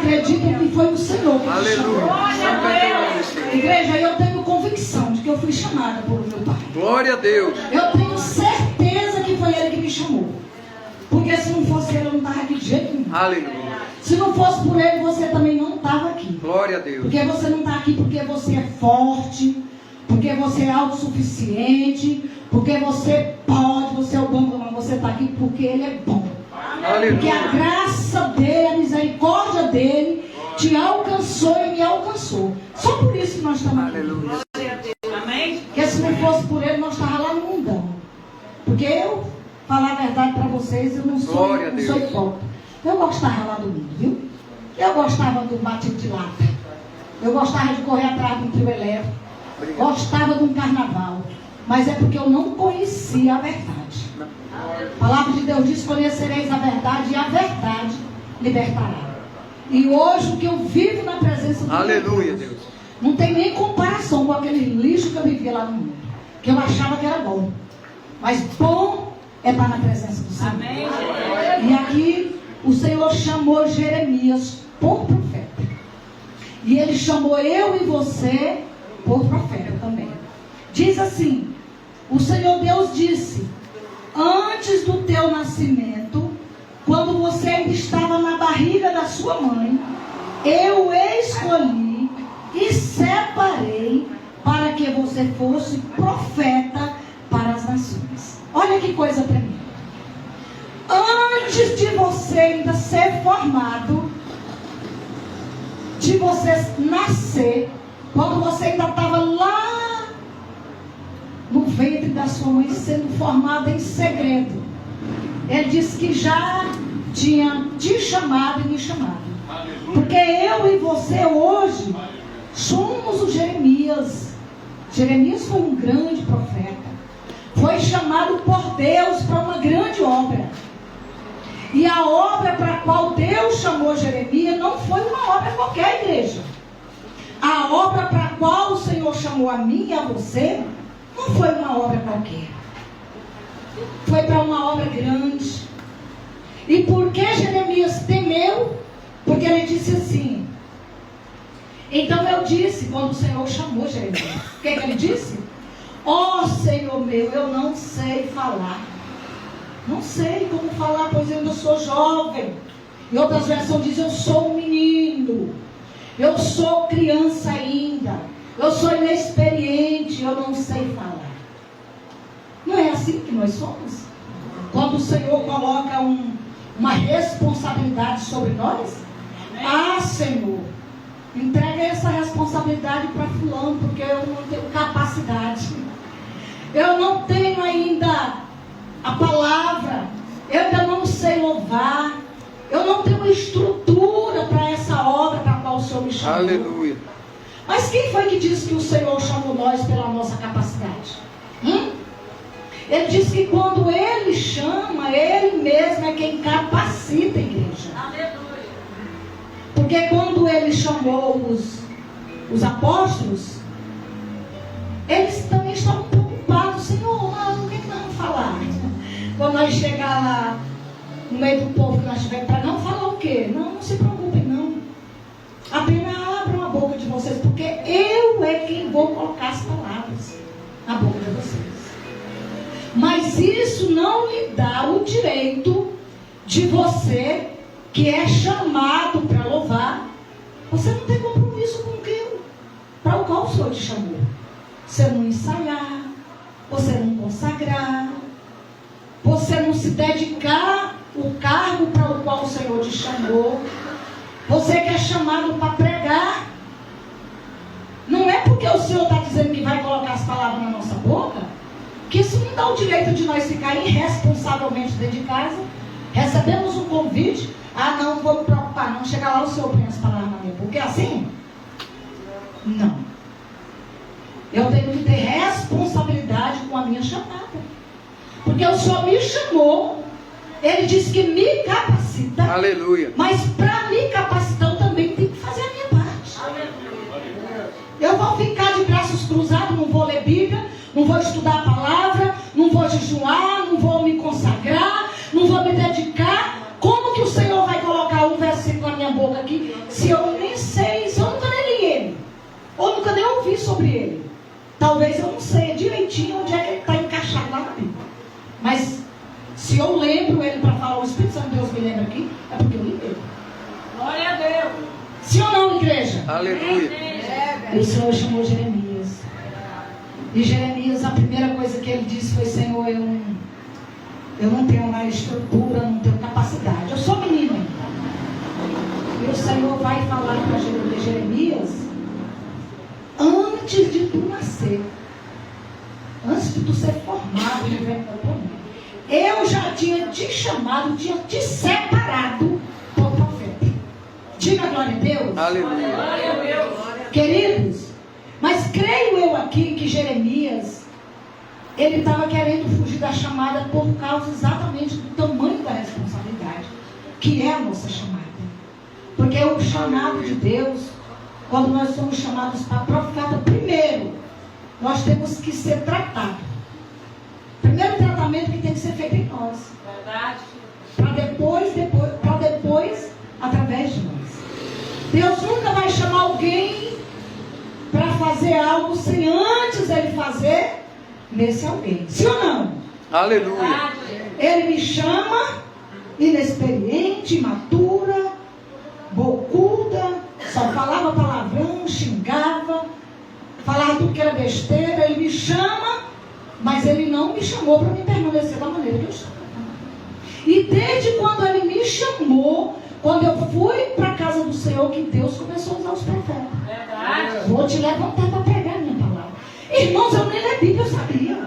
acredito que foi o Senhor que me Aleluia. chamou. Igreja, eu tenho convicção de que eu fui chamada por meu Pai. Glória a Deus. Eu tenho certeza que foi Ele que me chamou. Porque se não fosse Ele, eu não estava aqui de jeito nenhum. Aleluia. Se não fosse por Ele, você também não estava aqui. Glória a Deus. Porque você não está aqui porque você é forte, porque você é autossuficiente, porque você pode, você é o dono do mundo. Você está aqui porque Ele é bom. Aleluia. Porque a graça dele, a misericórdia dele te alcançou e me alcançou. Só por isso que nós estamos aqui. Aleluia. Amém? Porque se não fosse por Ele, nós estávamos lá no mundão. Porque eu, falar a verdade para vocês, eu não sou hipócrita. Eu gostava lá do mundo, viu? Eu gostava do batido de lata. Eu gostava de correr atrás de um trio elétrico. Gostava de um carnaval. Mas é porque eu não conhecia a verdade. A palavra de Deus diz: conhecereis a verdade e a verdade libertará. E hoje o que eu vivo na presença do Aleluia, Deus. Não tem nem comparação com aquele lixo que eu vivia lá no mundo. Que eu achava que era bom. Mas bom é estar na presença do Senhor. Amém. E aqui o Senhor chamou Jeremias por profeta. E Ele chamou eu e você por profeta também. Diz assim: o Senhor Deus disse: antes do teu nascimento, quando você ainda estava na barriga da sua mãe, eu escolhi e separei para que você fosse profeta para as nações. Olha que coisa tremenda. Antes de você ainda ser formado, de você nascer, quando você ainda estava lá no ventre da sua mãe sendo formada em segredo, Ele disse que já tinha te chamado e me chamado. Porque eu e você hoje somos o Jeremias. Jeremias foi um grande profeta. Foi chamado por Deus para uma grande obra. E a obra para a qual Deus chamou Jeremias não foi uma obra qualquer, igreja. A obra para a qual o Senhor chamou a mim e a você não foi uma obra qualquer. Foi para uma obra grande. E por que Jeremias temeu? Porque ele disse assim. Então eu disse, quando o Senhor chamou Jeremias, o que ele disse? Ó Senhor meu, eu não sei falar. Não sei como falar, pois eu ainda sou jovem. Em outras versões diz: eu sou um menino. Eu sou criança ainda. Eu sou inexperiente. Eu não sei falar. Não é assim que nós somos? Quando o Senhor coloca uma responsabilidade sobre nós. Ah, Senhor, entrega essa responsabilidade para fulano, porque eu não tenho capacidade. Eu não tenho ainda a palavra. Eu ainda não sei louvar. Eu não tenho estrutura para essa obra para a qual o Senhor me chamou. Aleluia. Mas quem foi que disse que o Senhor chamou nós pela nossa capacidade? Ele diz que quando Ele chama, Ele mesmo é quem capacita a igreja. Aleluia. Porque quando Ele chamou os apóstolos, eles também estavam preocupados. Senhor, mas o que nós vamos falar? Quando nós chegar lá no meio do povo que nós tivermos, para não falar o quê? Não se preocupem, não. Apenas abram a boca de vocês, porque eu é quem vou colocar as palavras na boca de vocês. Mas isso não lhe dá o direito de você, que é chamado para louvar, você não tem compromisso com aquilo para o qual o Senhor te chamou. Você não ensaiar, você não consagrar, você não se dedicar o cargo para o qual o Senhor te chamou. Você que é chamado para pregar. Não é porque o Senhor está dizendo que vai colocar as palavras na nossa boca, que isso não dá o direito de nós ficar irresponsavelmente dentro de casa. Recebemos um convite. Ah, não vou me preocupar, não. Chega lá, o Senhor põe as palavras na minha boca. É assim? Não. Eu tenho que ter responsabilidade com a minha chamada. Porque o Senhor me chamou. Ele disse que me capacita. Aleluia. Mas para me capacitar, eu também tenho que fazer a minha parte. Aleluia. Eu vou ficar de braços cruzados, não vou ler Bíblia, não vou estudar a palavra, não vou jejuar, não vou me consagrar, não vou me dedicar. Como que o Senhor vai colocar um versículo na minha boca aqui se eu nem sei, se eu nunca nem li ele, ou nunca nem ouvi sobre ele, talvez eu não sei direitinho onde é que ele está encaixado lá na Bíblia. Mas se eu lembro ele para falar, o Espírito Santo de Deus me lembra aqui, é porque eu li ele. Glória a Deus. Sim ou não, igreja? Aleluia. E o Senhor chamou Jeremias. E Jeremias, a primeira coisa que ele disse foi: Senhor, eu não tenho mais estrutura, não tenho capacidade. Eu sou menino ainda. E o Senhor vai falar para Jeremias: antes de tu nascer, antes de tu ser formado no ventre da tua mãe, eu já tinha te chamado, tinha te separado por profeta. Diga glória a Deus. Aleluia. Glória a Deus. Queridos, mas creio eu aqui que Jeremias, ele estava querendo fugir da chamada por causa exatamente do tamanho da responsabilidade, que é a nossa chamada. Porque o chamado de Deus, quando nós somos chamados para profeta, primeiro, nós temos que ser tratados. Primeiro tratamento que tem que ser feito em nós. Verdade. Para depois, através de nós. Deus nunca vai chamar alguém para fazer algo sem antes ele fazer nesse alguém. Sim ou não? Aleluia. Ele me chama inexperiente, imatura, bocuda, só falava palavrão, xingava, falava tudo que era besteira. Ele me chama, mas ele não me chamou para me permanecer da maneira que eu estou. E desde quando ele me chamou, quando eu fui para a casa do Senhor, que Deus começou a usar os profetas. Verdade. Vou te levantar para pregar a minha palavra. Irmãos, eu nem li Bíblia, eu sabia.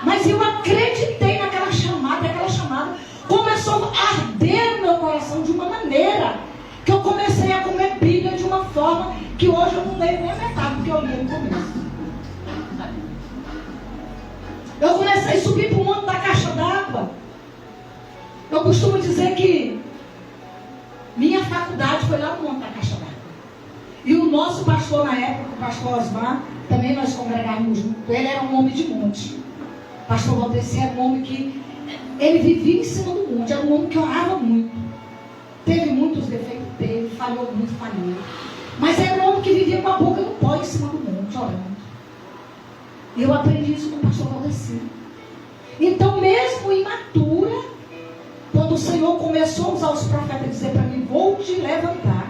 Mas eu acreditei naquela chamada, e aquela chamada começou a arder no meu coração de uma maneira que eu comecei a comer Bíblia de uma forma que hoje eu não leio nem a metade do que eu li no começo. Eu comecei a subir para o mundo da caixa d'água. Eu costumo dizer que minha faculdade foi lá no mundo da caixa d'água. E o nosso pastor na época, o pastor Osmar, também nós congregávamos junto. Ele era um homem de monte. O pastor Valdeci era um homem que ele vivia em cima do monte. Era um homem que orava muito. Teve muitos defeitos, teve, falhou muito, falhou. Mas era um homem que vivia com a boca no pó em cima do monte, orando. E eu aprendi isso com o pastor Valdeci. Então, mesmo imatura, quando o Senhor começou a usar os profetas e dizer para mim: vou te levantar.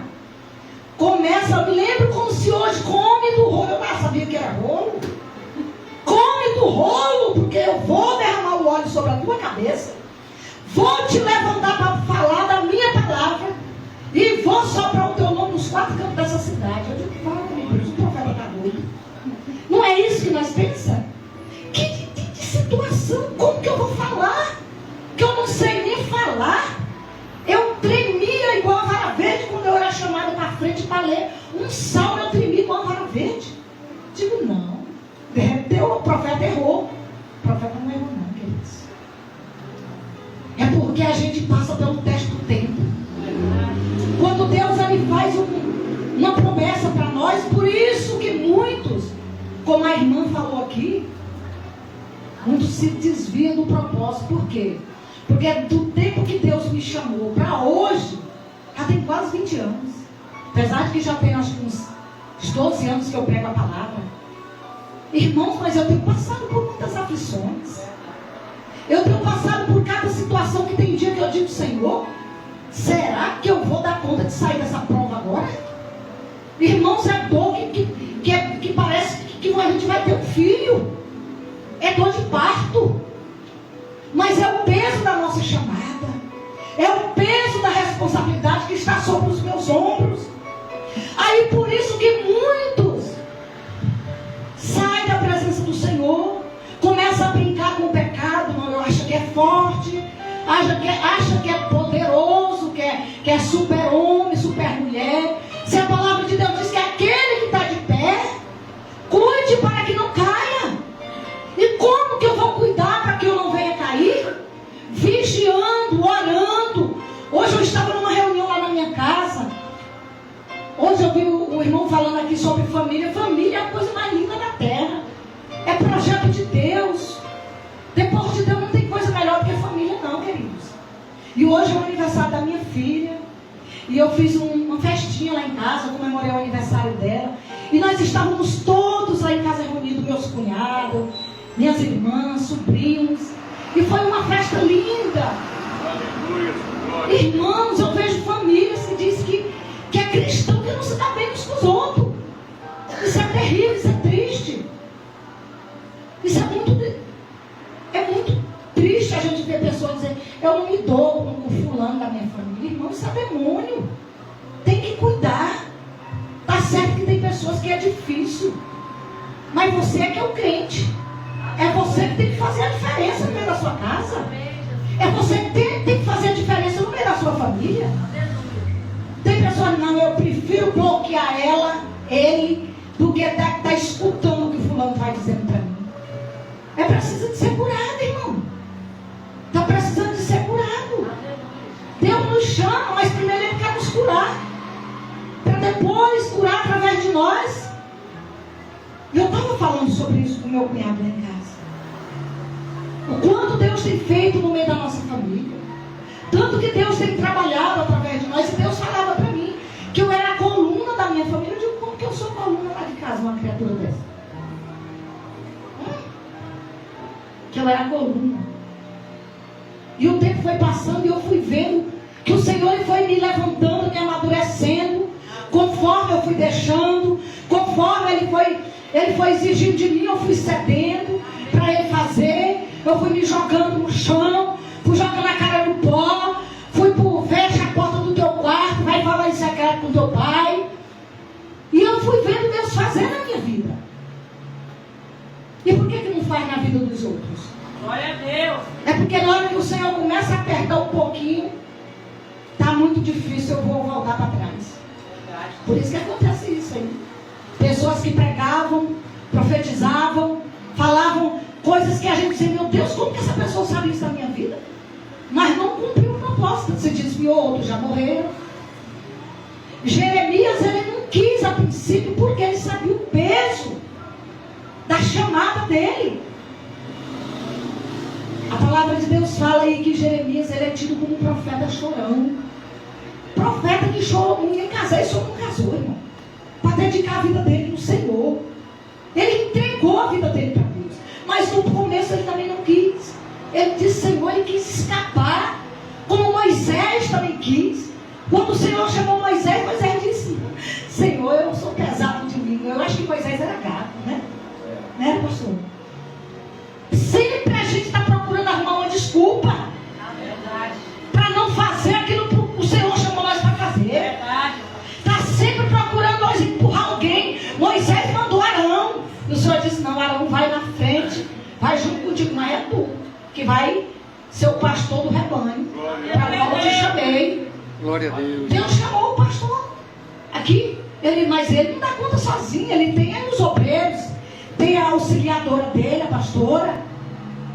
Começa, eu me lembro como se hoje come do rolo. Eu não sabia que era rolo. Come do rolo, porque eu vou derramar o óleo sobre a tua cabeça. Vou te levantar para falar da minha palavra. E vou soprar o teu nome nos 4 cantos dessa cidade. Eu digo: fala, meu Deus, o profeta está doido. Não é isso que nós pensamos? Que situação, como que eu vou falar? Que eu não sei nem falar. Eu tremia igual a vara verde quando eu era chamada para frente para ler um salmo. Eu tremia igual a vara verde. Digo: não, de repente o profeta errou. O profeta não errou não, queridos. É porque a gente passa pelo teste do tempo. Quando Deus ele faz uma promessa para nós, por isso que muitos, como a irmã falou aqui, muitos se desviam do propósito. Por quê? Porque do tempo que Deus me chamou para hoje, já tem quase 20 anos. Apesar de que já tem acho que uns 12 anos que eu prego a palavra. Irmãos, mas eu tenho passado por muitas aflições. Eu tenho passado por cada situação que tem dia que eu digo: Senhor, será que eu vou dar conta de sair dessa prova agora? Irmãos, é dor que parece que a gente vai ter um filho. É dor de parto. Mas é o peso da nossa chamada. É o peso da responsabilidade que está sobre os meus ombros. Aí por isso que muitos saem da presença do Senhor, começam a brincar com o pecado, acha que é forte, acha que é poderoso, que é super homem, super mulher. Se a palavra de Deus diz que aquele que está de pé, cuide para que não caia. E como que eu vou cuidar para que eu não venha cair? Vigiando, orando. Hoje eu estava numa reunião lá na minha casa. Hoje eu vi o irmão falando aqui sobre família. Família é a coisa mais linda da terra. É projeto de Deus. Depois de Deus não tem coisa melhor do que família não, queridos. E hoje é o aniversário da minha filha. E eu fiz uma festinha lá em casa, comemorei o aniversário dela. E nós estávamos todos lá em casa reunidos, meus cunhados, minhas irmãs, sobrinhos. E foi uma festa linda. Aleluia. Irmãos, eu vejo famílias que dizem que é cristão, que não se dá bem uns com os outros. Isso é terrível, isso é triste. Isso é muito triste a gente ver pessoas dizer, eu não me dou com o fulano da minha família. Irmão, isso é demônio. Tem que cuidar. Tá certo que tem pessoas que é difícil. Mas você é que é o crente. É você que tem que fazer a diferença no meio da sua casa. É você que tem que fazer a diferença no meio da sua família. Tem pessoas, não, eu prefiro bloquear ele, do que tá escutando o que o fulano vai dizendo para mim. É preciso de ser curado, irmão. Está precisando de ser curado. Deus nos chama, mas primeiro Ele quer nos curar, para depois curar através de nós. E eu estava falando sobre isso com meu cunhado lá em casa. O quanto Deus tem feito no meio da nossa família. Tanto que Deus tem trabalhado através de nós. E Deus falava para mim que eu era a coluna da minha família. Eu digo, como que eu sou coluna lá de casa, uma criatura dessa? Que eu era a coluna. E o tempo foi passando e eu fui vendo que o Senhor foi me levantando, me amadurecendo, conforme eu fui deixando, conforme Ele foi exigindo de mim, eu fui cedendo para Ele fazer. Eu fui me jogando no chão, fui jogando a cara no pó, fui por fecha a porta do teu quarto, vai falar em secreto com teu pai. E eu fui vendo Deus fazer na minha vida. E por que não faz na vida dos outros? Glória a Deus. É porque na hora que o Senhor começa a apertar um pouquinho, está muito difícil, eu vou voltar para trás. Verdade. Por isso que acontece isso aí. Pessoas que pregavam, profetizavam, falavam coisas que a gente dizia, meu Deus, como que essa pessoa sabe isso da minha vida? Mas não cumpriu o propósito, se desviou, outros já morreram. Jeremias, ele não quis a princípio, porque ele sabia o peso da chamada dele. A palavra de Deus fala aí que Jeremias, ele é tido como um profeta chorão. Profeta que chorou, ninguém casou, ele só não casou, irmão. Para dedicar a vida dele no Senhor. Ele entregou a vida dele para Deus. Mas no começo ele também não quis. Ele disse, Senhor, ele quis escapar. Como Moisés também quis. Quando o Senhor chamou Moisés, Moisés disse, Senhor, eu sou pesado de mim. Eu acho que Moisés era gato, né? Né, pastor? Sempre a gente está procurando arrumar uma desculpa para não fazer aquilo que o Senhor chamou nós para fazer. Está sempre procurando nós empurrar alguém. Moisés mandou Arão. E o Senhor disse, não, Arão vai na frente, vai junto contigo, mas é tu que vai ser o pastor do rebanho. Para qual eu te chamei. Glória a Deus. Deus chamou o pastor aqui, mas ele não dá conta sozinho. Ele tem aí os obreiros, tem a auxiliadora dele, a pastora.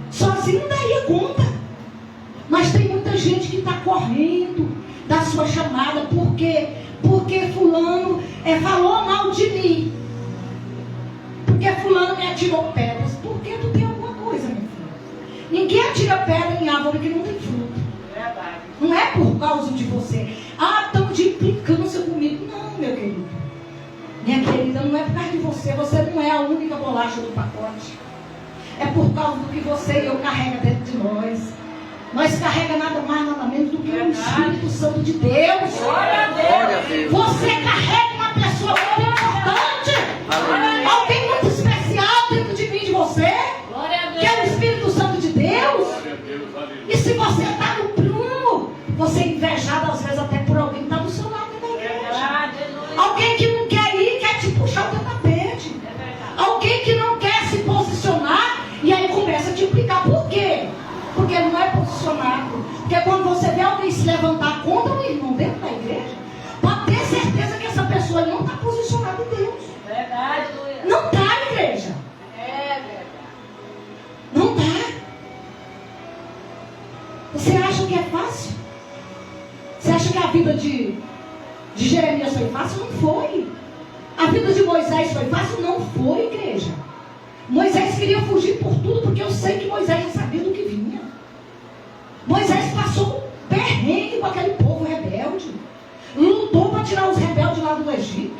Sozinho não daria conta. Mas tem muita gente que está correndo da sua chamada. Por quê? Porque fulano falou mal de mim. Porque fulano me atirou pedras. Porque tu tem alguma coisa, meu filho. Ninguém atira pedra em árvore que não tem fruto. Verdade. Não é por causa de você. Ah, estão de implicância comigo. Não, meu querido. Minha querida, não é por causa de você. Você não é a única bolacha do pacote. É por causa do que você e eu carrega dentro de nós. Nós carrega nada mais, nada menos do que o Espírito Santo de Deus. Glória a Deus. Você carrega uma pessoa muito importante. Alguém muito especial dentro de mim, de você. Glória a Deus. Que é o Espírito Santo de Deus. E se você está no prumo, você é invejado às vezes até por alguém que está do seu lado na igreja. Alguém que não quer ir, quer te puxar o teu tapete. Alguém que não quer se posicionar e aí começa a te implicar. Por quê? Porque não é posicionado. Porque quando você vê alguém se levantar contra um irmão dentro da igreja, pode ter certeza que essa pessoa não está posicionada em Deus. Verdade. Não está, igreja. É verdade. Não está. Você acha que é fácil? Você acha que a vida de Jeremias foi fácil? Não foi. A vida de Moisés foi fácil? Não foi, igreja. Moisés queria fugir por tudo, porque eu sei que Moisés já sabia do que vinha. Moisés passou perrengue com aquele povo rebelde. lá do Egito.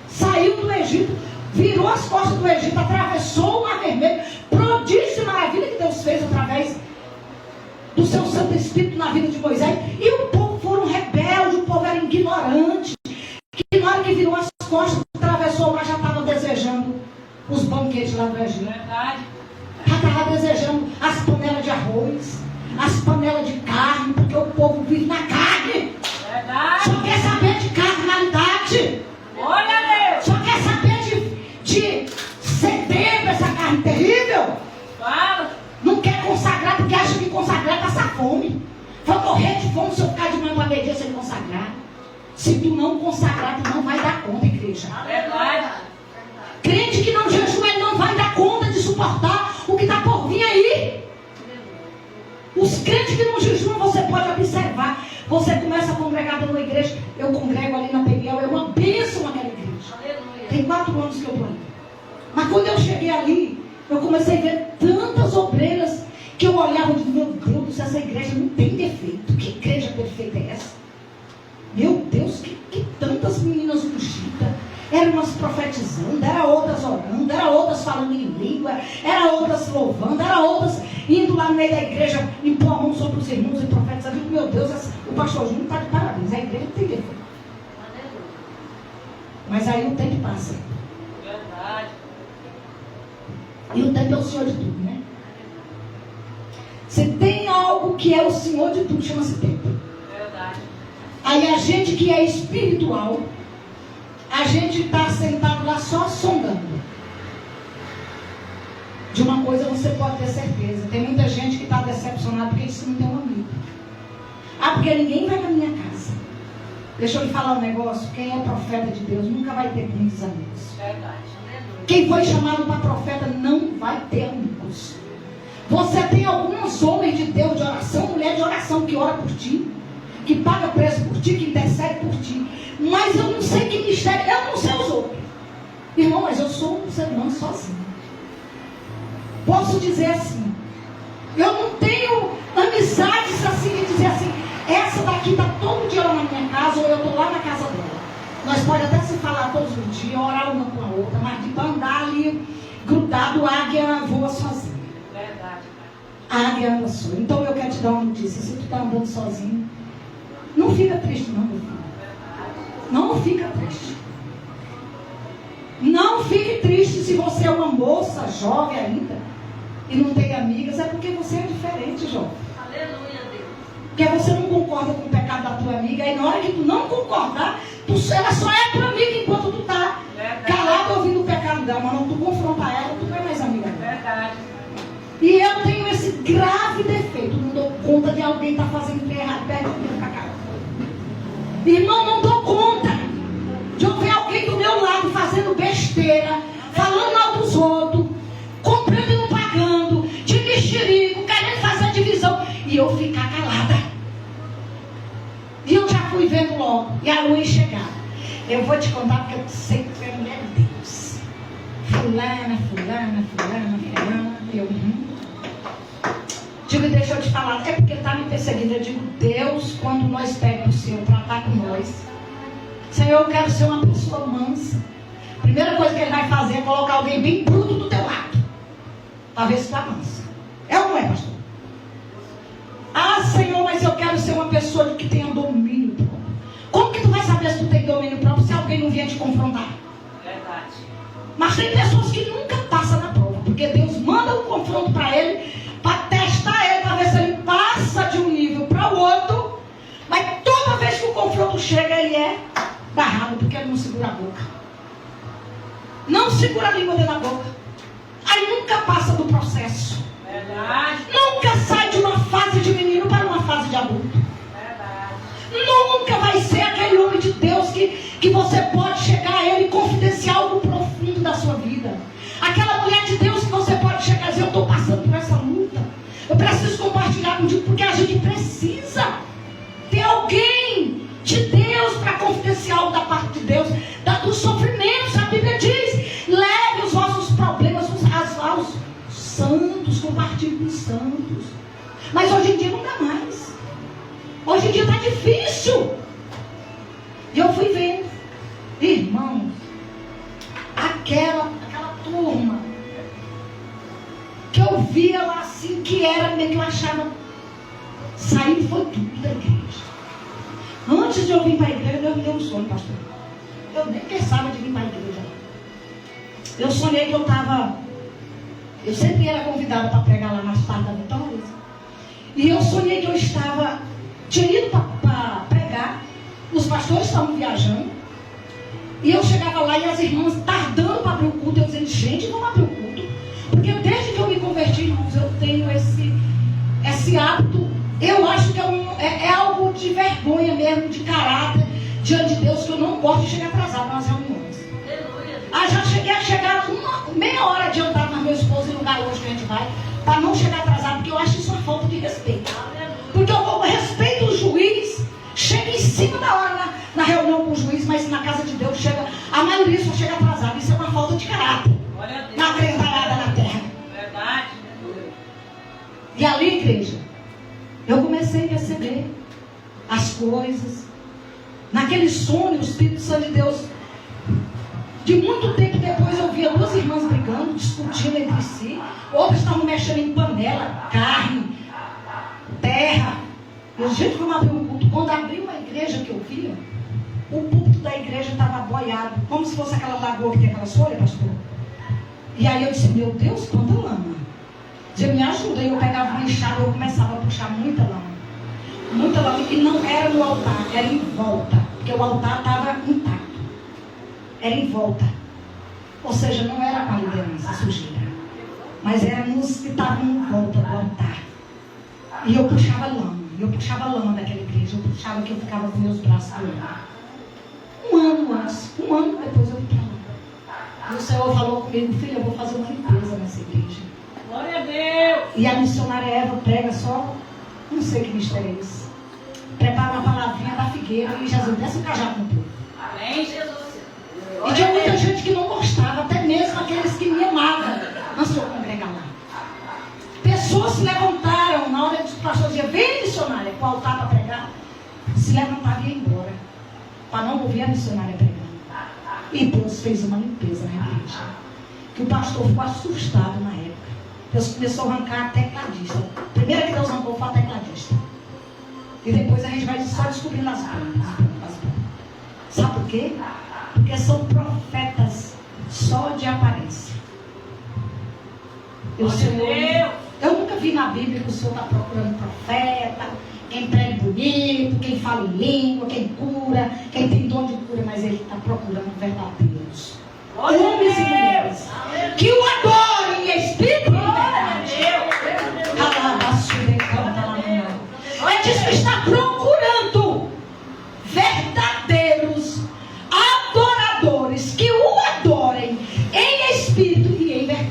Saiu do Egito, virou as costas do Egito, atravessou o Mar Vermelho. Prodígio e maravilha que Deus fez através do seu Santo Espírito na vida de Moisés. E o povo foram rebeldes, o povo era ignorante. Que na hora que virou as costas, atravessou o mar, já estava desejando os banquetes lá do Egito. Verdade. Já estava desejando as panelas de arroz, as panelas de carne, porque o povo vive na carne. Verdade. Só quer saber de carnalidade. Glória a Deus. Só quer saber de ceder para essa carne terrível. Fala. Não quer consagrar porque acha que consagrar passa fome. Vai morrer de fome se eu ficar de manhã para meio-dia sem consagrar. Se tu não consagrar, tu não vai dar conta, igreja. Verdade. Crente que não jejua, ele não vai dar conta de suportar o que está por vir aí. Os crentes que não jejuam, você pode observar. Você começa a congregar numa igreja. Eu congrego ali na Peniel, é uma bênção naquela igreja. Aleluia. Tem 4 anos que eu estou ali. Mas quando eu cheguei ali, eu comecei a ver tantas obreiras que eu olhava e dizia, meu Deus, essa igreja não tem defeito. Que igreja perfeita é essa? Meu Deus, que tantas meninas ungidas. Eram umas profetizando, eram outras orando, eram outras falando em língua, eram outras louvando, eram outras indo lá no meio da igreja, impor a mão sobre os irmãos e profetizando. Meu Deus, o pastor Júnior está de parabéns, a igreja não tem defeito. Mas aí o tempo passa. Verdade. E o tempo é o Senhor de tudo, né? Se tem algo que é o Senhor de tudo, chama-se tempo. Verdade. Aí a gente que é espiritual, a gente está sentado lá só sondando. De uma coisa você pode ter certeza. Tem muita gente que está decepcionada porque diz que não tem um amigo. Ah, porque ninguém vai na minha casa. Deixa eu lhe falar um negócio. Quem é profeta de Deus nunca vai ter muitos amigos. Verdade. Quem foi chamado para profeta não vai ter amigos. Você tem alguns homens de Deus de oração, mulher de oração que ora por ti, que paga preço por ti, que intercede por ti. Mas eu não sei que mistério, eu não sei os outros. Irmão, mas eu sou um ser humano sozinho. Posso dizer assim, eu não tenho amizades assim de dizer assim, essa daqui está todo dia lá na minha casa, ou eu estou lá na casa dela. Nós podemos até se falar todos os dias, orar uma com a outra, mas de andar ali grudado, a águia voa sozinha. Verdade. A águia anda só. Então eu quero te dar uma notícia, se tu está andando sozinho, não fica triste não, meu filho. Não fica triste. Não fique triste se você é uma moça jovem ainda e não tem amigas, é porque você é diferente, jovem. Aleluia, Deus. Porque você não concorda com o pecado da tua amiga, e na hora que tu não concordar, ela só é tua amiga enquanto tu está calado ouvindo o pecado dela, mas não tu confrontar ela, tu não é mais amiga dela. Verdade. E eu tenho esse grave defeito, não dou conta de alguém estar fazendo o que é errado perto do meu pecado. Irmão, não dou conta de eu ver alguém do meu lado fazendo besteira, falando mal dos outros, comprando e não pagando, de mexerico, querendo fazer divisão, e eu ficar calada. E eu já fui vendo logo, e a luz chegar. Eu vou te contar porque eu sei que tu é mulher de Deus. Fulana. Digo, deixa eu te falar, é porque está me perseguindo. Eu digo, Deus, quando nós pedimos o Senhor tratar com nós, Senhor, eu quero ser uma pessoa mansa. Primeira coisa que Ele vai fazer é colocar alguém bem bruto do teu lado, para ver se está mansa. É ou não é, pastor? Ah, Senhor, mas eu quero ser uma pessoa que tenha domínio próprio. Como que tu vai saber se tu tem domínio próprio se alguém não vier te confrontar? Verdade. Mas tem pessoas que nunca passam na prova, porque Deus manda um confronto para ele, para testar ele, para ver se ele passa de um nível para o outro. Mas toda vez que o confronto chega, ele é barrado, porque ele não segura a boca. Não segura a língua dentro da boca. Aí nunca passa do processo. Verdade. Nunca sai de uma fase de menino para uma fase de adulto. Verdade. Nunca vai ser aquele homem de Deus que você pode chegar a ele e confidenciar algo profundo da sua vida. Aquela mulher de Deus que você pode chegar e dizer, eu estou passando por essa luta. Eu preciso compartilhar contigo, porque a gente precisa ter alguém de Deus para confidenciar algo da parte de Deus, dos sofrimentos. A Bíblia diz, leve os vossos problemas aos santos, compartilhe com os santos. Mas hoje em dia não dá mais. Hoje em dia está difícil. E eu fui vendo. que era meio que eu achava. Sair foi tudo da igreja. Antes de eu vir para a igreja, Deus me deu um sonho, pastor. Eu nem pensava de vir para a igreja. Eu sonhei que eu estava. Eu sempre era convidada para pregar lá nas Partes da Vitória. E eu sonhei que eu estava. Tinha ido para pregar. Os pastores estavam viajando. E eu chegava lá e as irmãs tardando para abrir o culto. Eu dizendo, gente, vamos abrir o culto. Porque desde que eu me converti, irmãos, eu tenho esse hábito. Eu acho que é algo de vergonha mesmo, de caráter, diante de Deus, que eu não gosto de chegar atrasado nas reuniões. Já cheguei a chegar meia hora adiantado na meu esposo e no lugar hoje que a gente vai, para não chegar atrasado, porque eu acho isso uma falta de respeito. Porque eu respeito o juiz, chega em cima da hora na reunião com o juiz, mas na casa de Deus a maioria só chega atrasado. Isso é uma falta de caráter. Na preparada na terra. Verdade. E ali, igreja, eu comecei a perceber as coisas. Naquele sonho, o Espírito Santo de Deus, de muito tempo depois, eu via duas irmãs brigando, discutindo entre si. Outras estavam mexendo em panela, carne, terra. E gente, vamos abrir um culto. Quando abriu a igreja que eu via, o púlpito da igreja estava boiado, como se fosse aquela lagoa que tem aquelas folhas, pastor. E aí eu disse, meu Deus, quanta lama. Dizia, me ajuda. E eu pegava uma enxada e eu começava a puxar muita lama. Muita lama. E não era no altar, era em volta. Porque o altar estava intacto. Era em volta. Ou seja, não era com a liderança, a sujeira. Mas era nos que estavam em volta do altar. E eu puxava lama. E eu puxava lama daquela igreja. Eu puxava que eu ficava com meus braços doendo. Um ano antes. Um ano depois eu fui para lá. E o Senhor falou comigo, filha, eu vou fazer uma limpeza nessa igreja. Glória a Deus. E a missionária Eva prega só, não sei que mistério é esse. Prepara uma palavrinha da figueira e Jesus desce o cajado no povo. Amém, Jesus. E tinha muita gente que não gostava, até mesmo aqueles que me amavam, antes de eu congregar lá. Pessoas se levantaram na hora que os pastores diziam, vem missionária, com o altar para pregar, se levantaram e iam embora, para não ouvir a missionária pregando. E Deus fez uma limpeza na igreja. Que o pastor ficou assustado na época. Deus começou a arrancar a tecladista. Primeiro que Deus arrancou foi a tecladista. E depois a gente vai só descobrindo as bandas. Sabe por quê? Porque são profetas só de aparência. Eu nunca vi na Bíblia que o Senhor está procurando profeta, quem pregue bonito, quem fala em língua, quem cura, quem tem dom de cura, mas Ele está procurando verdadeiros. Homens e mulheres que o adorem em espírito e em verdade. Ele diz que está procurando verdadeiros adoradores que o adorem em espírito e em verdade.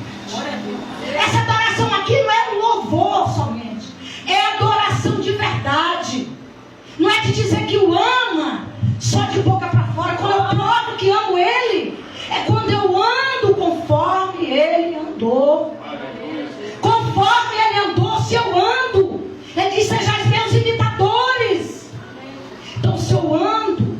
Essa adoração aqui não é um louvor somente, é adoração de verdade. Não é de dizer que o ama só de boca para fora. Quando eu provo que amo Ele, é quando eu ando conforme Ele andou. Conforme Ele andou, se eu ando, Ele diz, sejais meus imitadores. Então se eu ando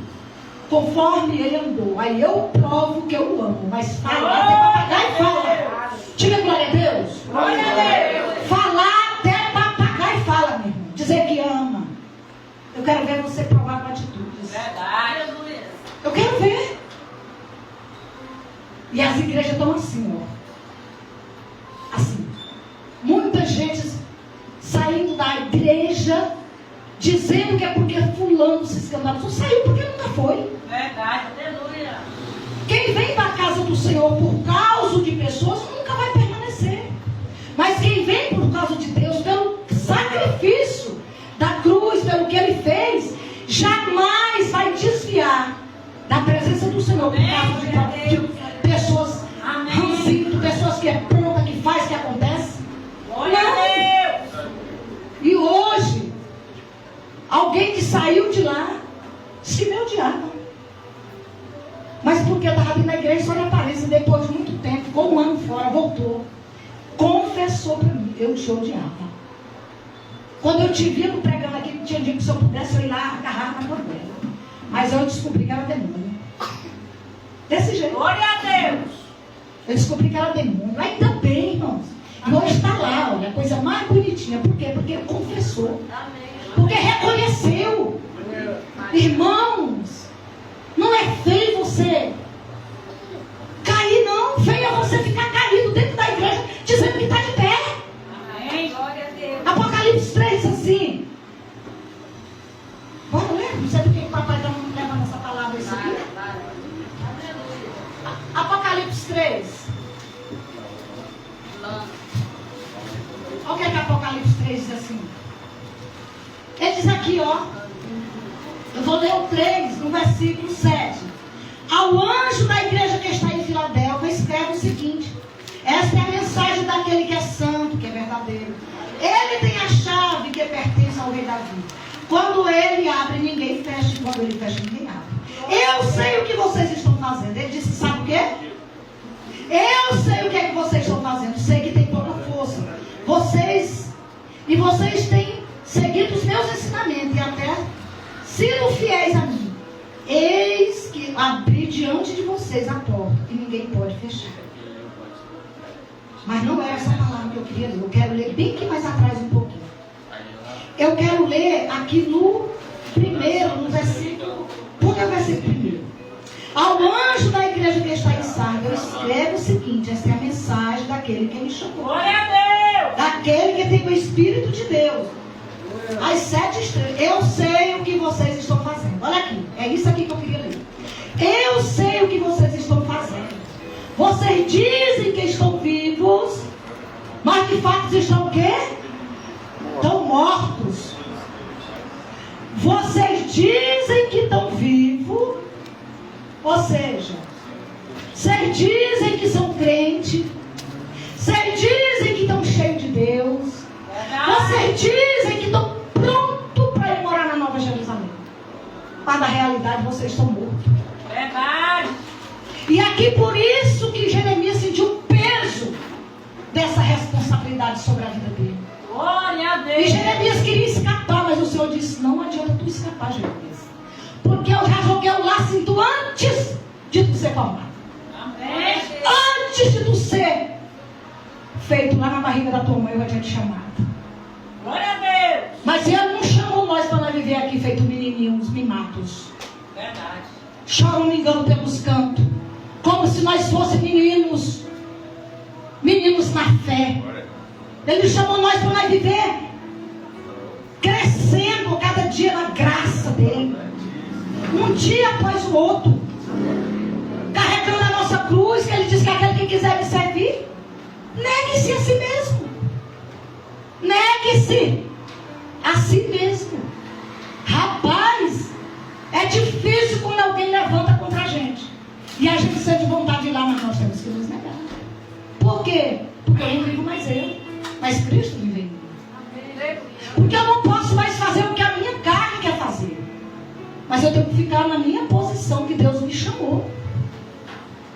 conforme Ele andou, aí eu provo que eu amo. Mas falar até papagaio fala. Diga glória a Deus. Glória a Deus. Falar até papagaio fala, meu irmão. Dizer que ama. Eu quero ver você provar com atitudes. Verdade. Eu quero ver. E as igrejas estão assim, ó. Assim. Muita gente saindo da igreja dizendo que é porque fulano se escandalizou. Saiu porque nunca foi. Verdade. Aleluia. Quem vem da casa do Senhor por causa de pessoas nunca vai permanecer. Mas quem vem por causa de Deus, pelo sacrifício da cruz, pelo que Ele fez, jamais vai desviar da presença do Senhor por causa de pessoas ranzinhas, pessoas que é pronta, que faz, que acontece. Glória a Deus. E hoje, alguém que saiu de lá se me odiava. Mas porque eu estava ali na igreja só na aparência, depois de muito tempo, ficou um ano fora, voltou. Confessou para mim, eu te odiava. Quando eu te via pregando aqui, tinha dito que se eu pudesse eu ir lá agarrar na favela. Mas eu descobri que era demônio. Desse jeito. Glória a Deus. Eu descobri que era demônio. Ainda bem, irmãos. E hoje está lá, olha, a coisa mais bonitinha. Irmãos, não é feio você cair, não. Feio é você ficar caído dentro da igreja dizendo que está de pé. Amém. Glória a Deus. Apocalipse 3 assim. Bora ler? Não sei por que o papai está levando essa palavra isso aqui. Apocalipse 3. Olha o que é que Apocalipse 3 diz assim. Ele diz aqui, ó. Eu vou ler o 3 no versículo 7. Ao anjo da igreja que está em Filadélfia, escreve o seguinte: esta é a mensagem daquele que é santo, que é verdadeiro. Ele tem a chave que pertence ao rei Davi. Quando ele abre, ninguém fecha. E quando ele fecha, ninguém abre. Eu sei o que vocês estão fazendo. Ele disse, sabe o quê? Eu sei o que é que vocês estão fazendo. Sei que tem pouca força. Vocês têm seguido os meus ensinamentos e até sido fiéis a mim. Eis que abri diante de vocês a porta e ninguém pode fechar. Mas não é essa palavra que eu queria ler. Eu quero ler bem aqui mais atrás um pouquinho. Eu quero ler aqui no versículo. Porque é o versículo 1. Ao anjo da igreja que está em Sardes, eu escrevo o seguinte: essa é a mensagem daquele que me chamou. Glória a Deus. Daquele que tem o Espírito de Deus. As 7 estrelas. Eu sei o que vocês estão fazendo. Olha aqui. É isso aqui que eu queria ler. Eu sei o que vocês estão fazendo. Vocês dizem que estão vivos, mas de fato estão o quê? Estão mortos. Vocês dizem que estão vivos, ou seja, vocês dizem que são crentes, vocês dizem que estão cheios de Deus, vocês dizem que estão prontos para ir morar na Nova Jerusalém, mas na realidade vocês estão mortos. Verdade. E aqui por isso que Jeremias sentiu o peso dessa responsabilidade sobre a vida dele. Glória a E Deus. Jeremias queria escapar, mas o Senhor disse, não adianta tu escapar, Jeremias. Porque eu já joguei o laço em tu antes de tu ser formado. Amém. Antes de tu ser feito lá na barriga da tua mãe, eu já tinha te chamado. Glória a Deus. Mas Ele não chamou nós para nós viver aqui feito menininhos mimados. Verdade. Choram, me engano, pelos cantos. Como se nós fôssemos meninos na fé. Ele chamou nós para nós viver crescendo cada dia na graça dele. Um dia após o outro. Carregando a nossa cruz, que ele diz que aquele que quiser me servir, negue-se a si mesmo. Negue-se a si mesmo. Rapaz, é difícil quando alguém levanta contra a gente. E a gente sente vontade de ir lá, mas nós temos que nos negar. Por quê? Porque eu não vivo mais eu, mas Cristo vive em mim. Porque eu não posso mais fazer o que a minha carne quer fazer. Mas eu tenho que ficar na minha posição que Deus me chamou.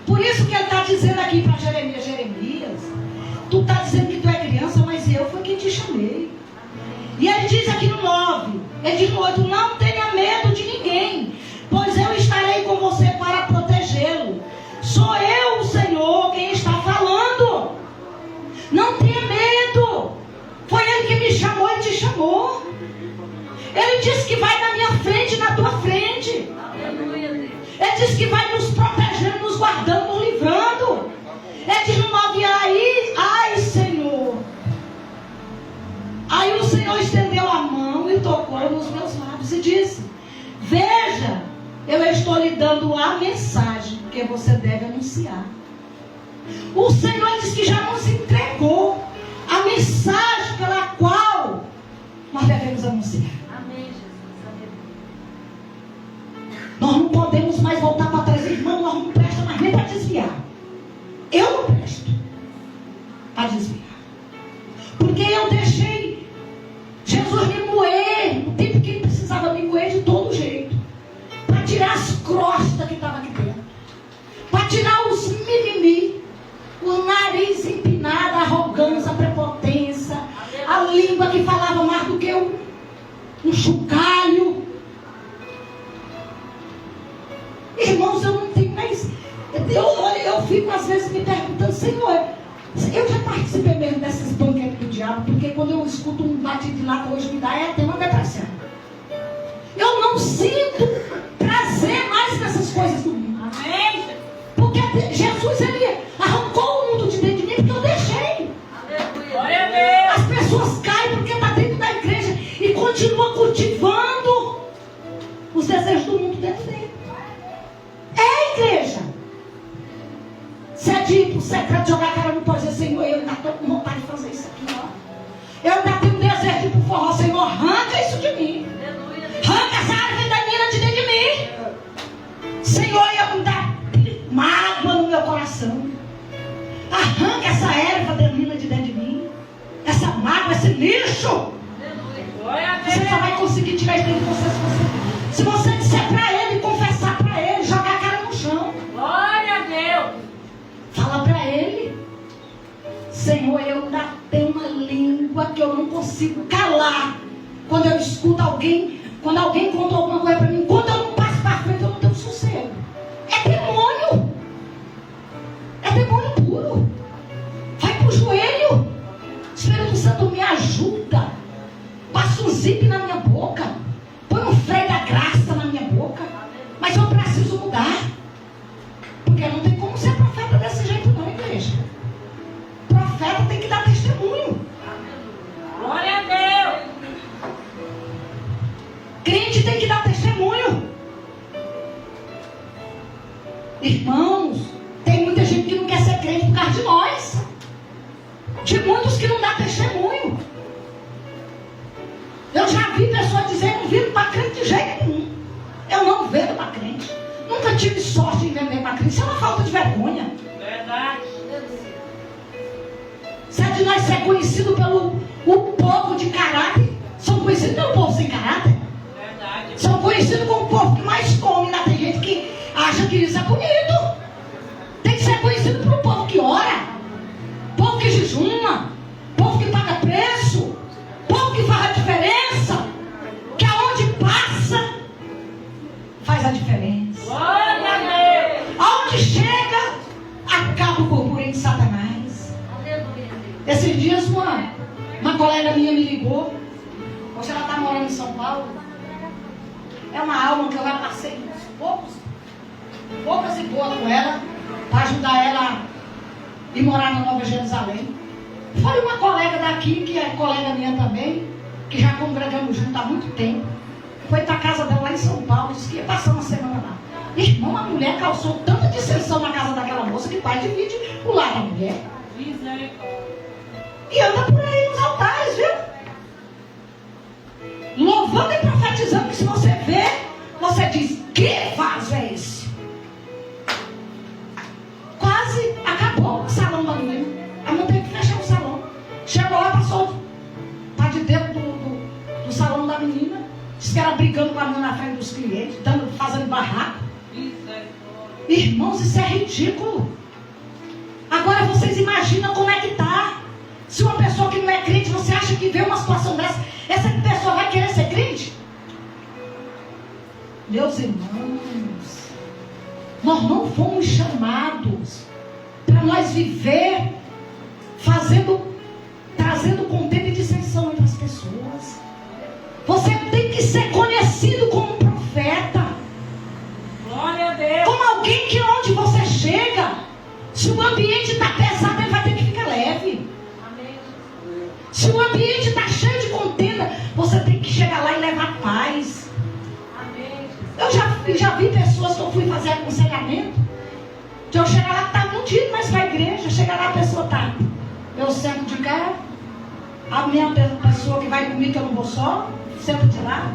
Por isso que ele está dizendo aqui para Jeremias: Jeremias, tu está dizendo que tu é criança, mas eu fui quem te chamei. E ele diz aqui no 9, ele diz no 8, não tenha medo de ninguém, pois eu estarei com você para protegê-lo. Sou eu, o Senhor, quem está falando. Não tenha medo. Foi Ele que me chamou e te chamou. Ele disse que vai na minha frente e na tua frente. Ele disse que vai nos protegendo, nos guardando, nos livrando. Ele diz no 9, ai Senhor. Aí o Senhor estendeu a mão e tocou nos meus lábios e disse: veja, eu estou lhe dando a mensagem que você deve anunciar. O Senhor diz que já nos entregou a mensagem pela qual nós devemos anunciar. Amém, Jesus. Nós não podemos mais voltar para trás. Irmão, nós não prestamos mais nem para desviar. Eu não presto para desviar. Porque eu deixei Jesus me moer no tempo que ele precisava me moer de todo jeito. Para tirar as crostas que estavam aqui dentro. Para tirar os mimimi. O nariz empinado, a arrogância, a prepotência. A língua que falava mais do que um chocalho. Irmãos, eu não tenho mais. Eu fico às vezes me perguntando: Senhor, eu já participei mesmo desses banquetes do diabo, porque quando eu escuto um bate de lata hoje me dá até uma depressão. Eu não não sinto prazer mais nessas coisas do mundo. Amém, Jesus. Porque Jesus, ele arrancou o mundo de dentro de mim porque eu deixei. Glória a Deus. As pessoas caem porque está dentro da igreja e continua cultivando os desejos do mundo dentro dele. É igreja. Se é de ir pro secreto jogar a cara no pó e dizer, Senhor, eu ainda estou com vontade de fazer isso aqui, ó. Eu ainda tenho desejo de ir pro forró, Senhor, arranca isso de mim. Arranca essa árvore daninha de dentro de mim. Senhor, eu ainda tenho mágoa no meu coração. Arranca essa erva daninha de dentro de mim. Essa mágoa, esse lixo. Glória a Você só Deus. vai conseguir tirar isso de você se você disser para ele, confessar para ele, jogar a cara no chão. Glória a Deus. Fala para ele. Senhor, eu ainda tenho uma língua que eu não consigo calar. Quando eu escuto alguém, quando alguém conta alguma coisa para mim, quando eu não passo para frente, eu não tenho sossego. É demônio. É demônio puro. Vai pro joelho. Espírito Santo, me ajuda. Passa um zip na minha boca. Põe um freio da graça na minha boca. Mas eu preciso mudar. Porque não tem como ser profeta desse jeito não, igreja. Profeta tem que dar testemunho. Glória a Deus. Crente tem que dar testemunho. Irmãos, tem muita gente que não quer ser crente por causa de nós. De muitos que não dá testemunho. Eu já vi pessoas dizendo, não viro para crente de jeito nenhum. Eu não vendo para crente. Nunca tive sorte em vender para crente. Isso é uma falta de vergonha. Verdade. Se é de nós ser conhecido pelo o povo de caráter, são conhecidos pelo povo sem caráter. Verdade. São conhecidos como o povo que mais come. Tem gente que acha que isso é bonito. Tem que ser conhecido pelo povo que ora, povo que jejuma, povo que paga preço, povo que faz a diferença, que aonde passa faz a diferença. Glória a Deus. Aonde chega, acaba o burburinho de Satanás. Esses dias uma colega minha me ligou. Hoje ela está morando em São Paulo. É uma alma que eu já passei poucas e boas com ela, para ajudar ela a ir morar na Nova Jerusalém. Foi uma colega daqui, que é colega minha também, que já congregamos junto há muito tempo. Foi para a casa dela lá em São Paulo, disse que ia passar uma semana lá. Irmão, a mulher causou tanta dissensão na casa daquela moça que o pai divide o lar da mulher. Misericórdia. E anda por aí nos altares, viu? Louvando e profetizando, que se você vê, você diz, que vaso é esse? Quase acabou o salão da menina. Ela não teve que fechar o salão. Chegou lá, passou para de dentro do salão da menina. Disse que era brigando com a menina na frente dos clientes, fazendo barraco. Misericórdia. Irmãos, isso é ridículo. Agora vocês imaginam como é que está. Se uma pessoa que não é crente, você acha que vê uma situação dessa, essa pessoa vai querer ser crente? Meus irmãos, nós não fomos chamados para nós viver trazendo contento e dissensão entre as pessoas. Você tem que ser conhecido como um profeta, Glória a Deus. como alguém que onde você chega, se o ambiente está pesado, ele vai ter que ficar leve. Amém. Se o ambiente está cheio de contenda, você tem que chegar lá e levar paz. Amém. Eu já vi pessoas que eu fui fazer aconselhamento, de eu chegar lá, tá não indo mais para a igreja, chegar lá, a pessoa tá, eu sento de cá, a minha pessoa que vai comigo, que eu não vou só, sento de lá,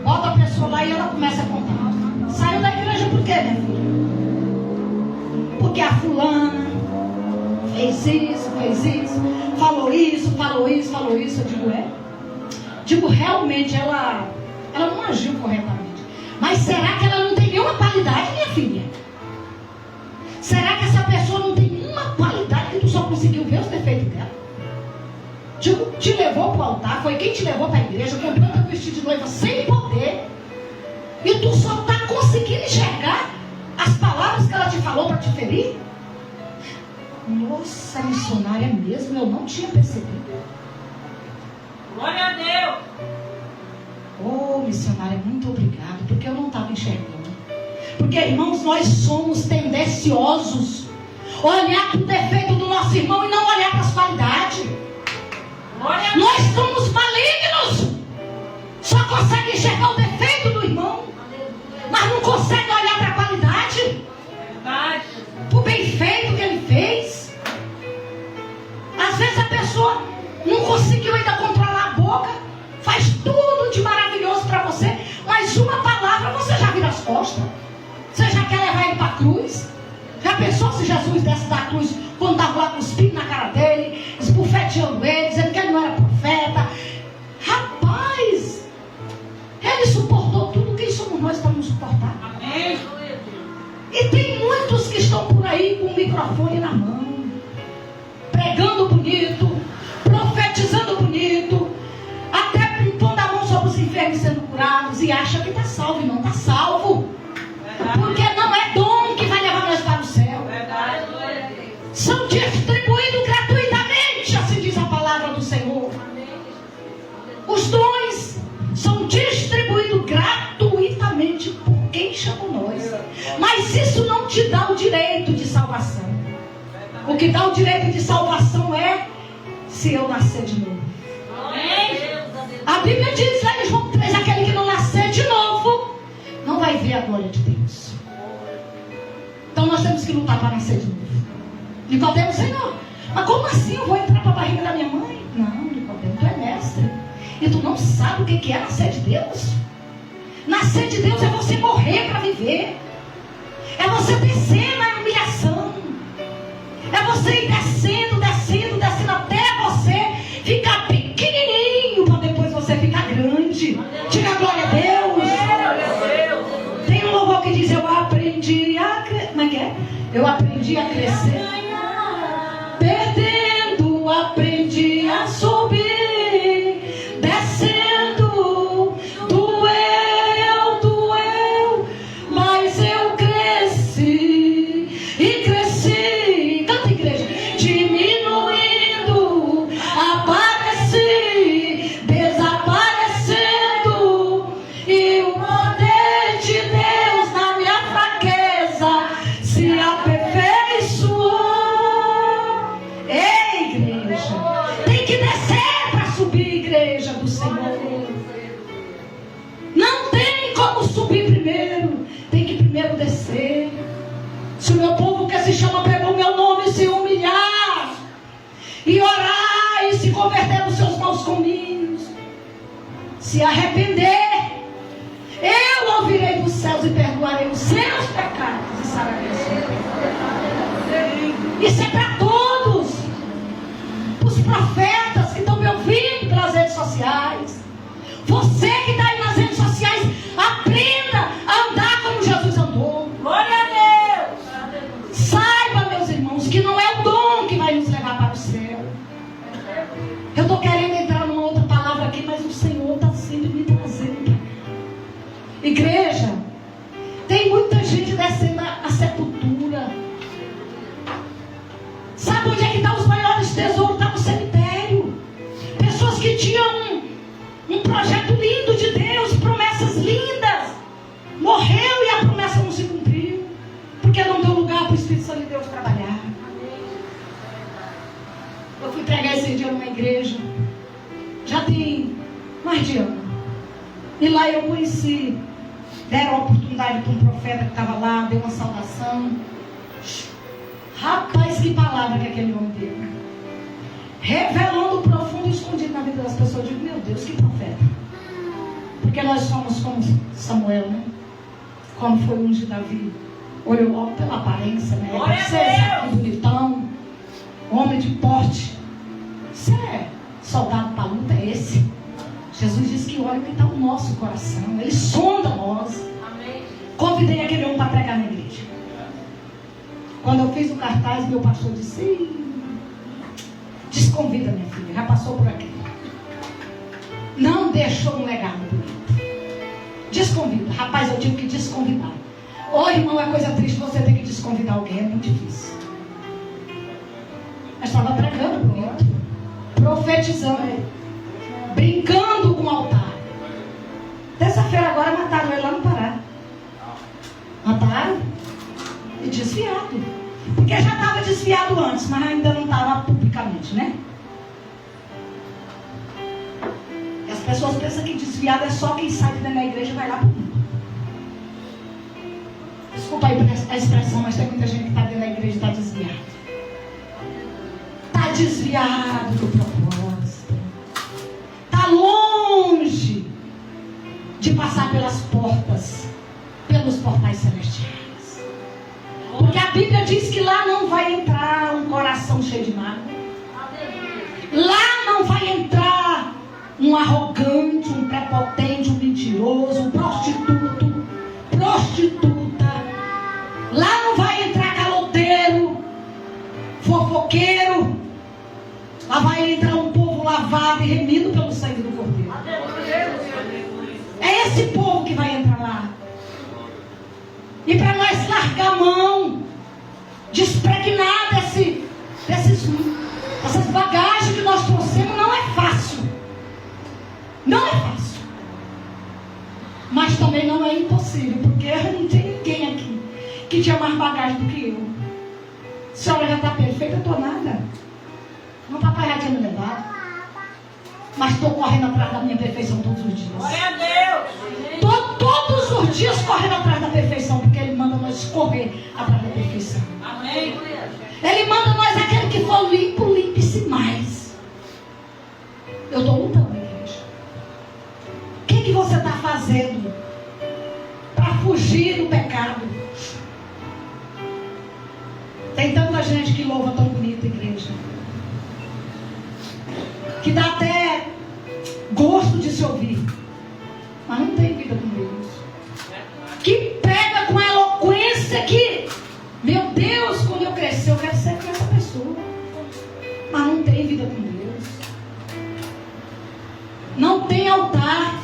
bota a pessoa lá e ela começa a contar. Saiu da igreja por quê, minha filha? Porque a fulana fez isso, falou isso. Eu digo, Digo, realmente ela não agiu corretamente. Mas será que ela não tem nenhuma qualidade, minha filha? Será que essa pessoa não tem nenhuma qualidade que tu só conseguiu ver os defeitos dela? Digo, te levou para o altar, foi quem te levou para a igreja, comprou teu vestido de noiva sem poder. E tu só está conseguindo enxergar as palavras que ela te falou para te ferir? Nossa, missionária mesmo, eu não tinha percebido. Glória a Deus. Oh, missionária, muito obrigado, porque eu não estava enxergando. Porque, irmãos, nós somos tendenciosos olhar para o defeito do nosso irmão e não olhar para as qualidades. Nós somos malignos. Só consegue enxergar o defeito do irmão, mas não consegue olhar para a qualidade, para o bem feito que ele fez. Às vezes a pessoa não conseguiu ainda controlar a boca, faz tudo de maravilhoso para você, mas uma palavra você já vira as costas. Você já quer levar ele para a cruz? Já pensou se Jesus desce da cruz quando estava lá cuspindo na cara dele, esbufeteando ele, dizendo que ele não era profeta? Rapaz, ele suportou tudo. Quem somos nós para não suportar? Amém. E tem muitos que estão por aí com o microfone na mão, pregando bonito, profetizando bonito, até impondo a mão sobre os enfermos sendo curados, e acha que está salvo e não está salvo. Porque não é dom que vai levar nós para o céu. São distribuídos gratuitamente, assim diz a palavra do Senhor. Os dons são distribuídos gratuitamente por quem chamou nós. Mas isso não te dá o direito de salvação. O que dá o direito de salvação é se eu nascer de novo. A Bíblia diz lá em João 3, aquele que não nascer de novo não vai ver a glória de Deus. Então nós temos que lutar para nascer de novo. Nicodemo, Senhor, mas como assim eu vou entrar para a barriga da minha mãe? Não, Nicodemo, tu é mestre e tu não sabe o que é nascer de Deus. Nascer de Deus é você morrer para viver, é você descer na humilhação, é você ir descendo, descendo, descendo até você ficar pequenininho para depois você ficar grande. Diga glória a Deus. Tem um louvor que diz: eu aprendi a crescer. Como é que é? Eu aprendi a crescer perdendo, aprendi a subir, descendo, doeu, mas eu cresci e cresci. Canta, igreja. Diminuindo, apareci, desaparecendo, e o poder de Deus na minha fraqueza se aperfeiçoou. Ei, igreja, tem que descer para subir, igreja do Senhor. Não tem como subir primeiro, tem que primeiro descer. Se o meu povo que se chama pelo meu nome se humilhar e orar e se converter nos seus maus caminhos, se arrepender, eu ouvirei dos céus e perdoarei os seus pecados e sararei a sua terra. Isso é para todos. Os profetas que estão me ouvindo pelas redes sociais, você que está aí nas redes sociais, aprenda a andar como Jesus andou. Glória a Deus. Saiba, meus irmãos, que não é o dom que vai nos levar para o céu. Eu estou querendo entrar numa outra palavra aqui, mas o Senhor está sempre me trazendo para cá. Igreja, tem muita gente descendo a sepultura. Sabe onde é que estão os maiores tesouros? Está no cemitério. Pessoas que tinham um projeto lindo de Deus, promessas lindas, morreu e a promessa não se cumpriu, porque não deu lugar para o Espírito Santo de Deus trabalhar. Eu fui pregar esse dia numa igreja, já tem mais de ano, e lá eu conheci, deram a oportunidade para um profeta que estava lá, deu uma saudação. Rapaz, que palavra que aquele homem deu, revelando o profundo e escondido na vida das pessoas. Eu digo, meu Deus, que profeta. Porque nós somos como Samuel, né? Como foi um de Davi. Olhou logo pela aparência, né? Glória a Você é bonitão, homem de porte. Você é soldado para a luta, é esse? Jesus disse que olha o que está no nosso coração. Ele sonda nós. Amém. Convidei aquele homem para pregar na igreja. Quando eu fiz o cartaz, meu pastor disse: desconvida, minha filha, já passou por aqui. Não deixou um legado bonito. Desconvida. Rapaz, eu tive que desconvidar. Ô, irmão, é coisa triste você ter que desconvidar alguém, é muito difícil. Mas estava pregando bonito, profetizando, brincando com o altar. Claro. E desviado. Porque já estava desviado antes, mas ainda não estava publicamente, né? E as pessoas pensam que desviado é só quem sai de dentro da igreja e vai lá para o mundo. Desculpa aí a expressão, mas tem muita gente que está dentro da igreja e está desviado. Está desviado do propósito. Está longe de passar pelas portas, pelos portais celestiais. Porque a Bíblia diz que lá não vai entrar um coração cheio de mágoa. Lá não vai entrar um arrogante, um prepotente, um mentiroso, um prostituto, prostituta. Lá não vai entrar caloteiro, fofoqueiro. Lá vai entrar um povo lavado e remido pelo sangue do Cordeiro. É esse povo que vai entrar lá. E para nós largar a mão, despregnar dessas bagagens que nós trouxemos, não é fácil. Não é fácil. Mas também não é impossível, porque não tem ninguém aqui que tinha mais bagagem do que eu. A senhora já está perfeita, eu estou nada. Meu papai já tinha me levado. Mas estou correndo atrás da minha perfeição todos os dias. Glória a Deus. Estou todos os dias correndo atrás da perfeição, porque Ele manda nós correr atrás da perfeição. Amém. Ele manda nós aquele que for limpo, limpe-se mais. Eu estou lutando, igreja. O que você está fazendo para fugir do pecado? Tem tanta gente que louva tão bonito, igreja, que dá até gosto de se ouvir, mas não tem vida com Deus. Que prega com a eloquência que, meu Deus, quando eu crescer eu quero ser com essa pessoa, mas não tem vida com Deus. Não tem altar.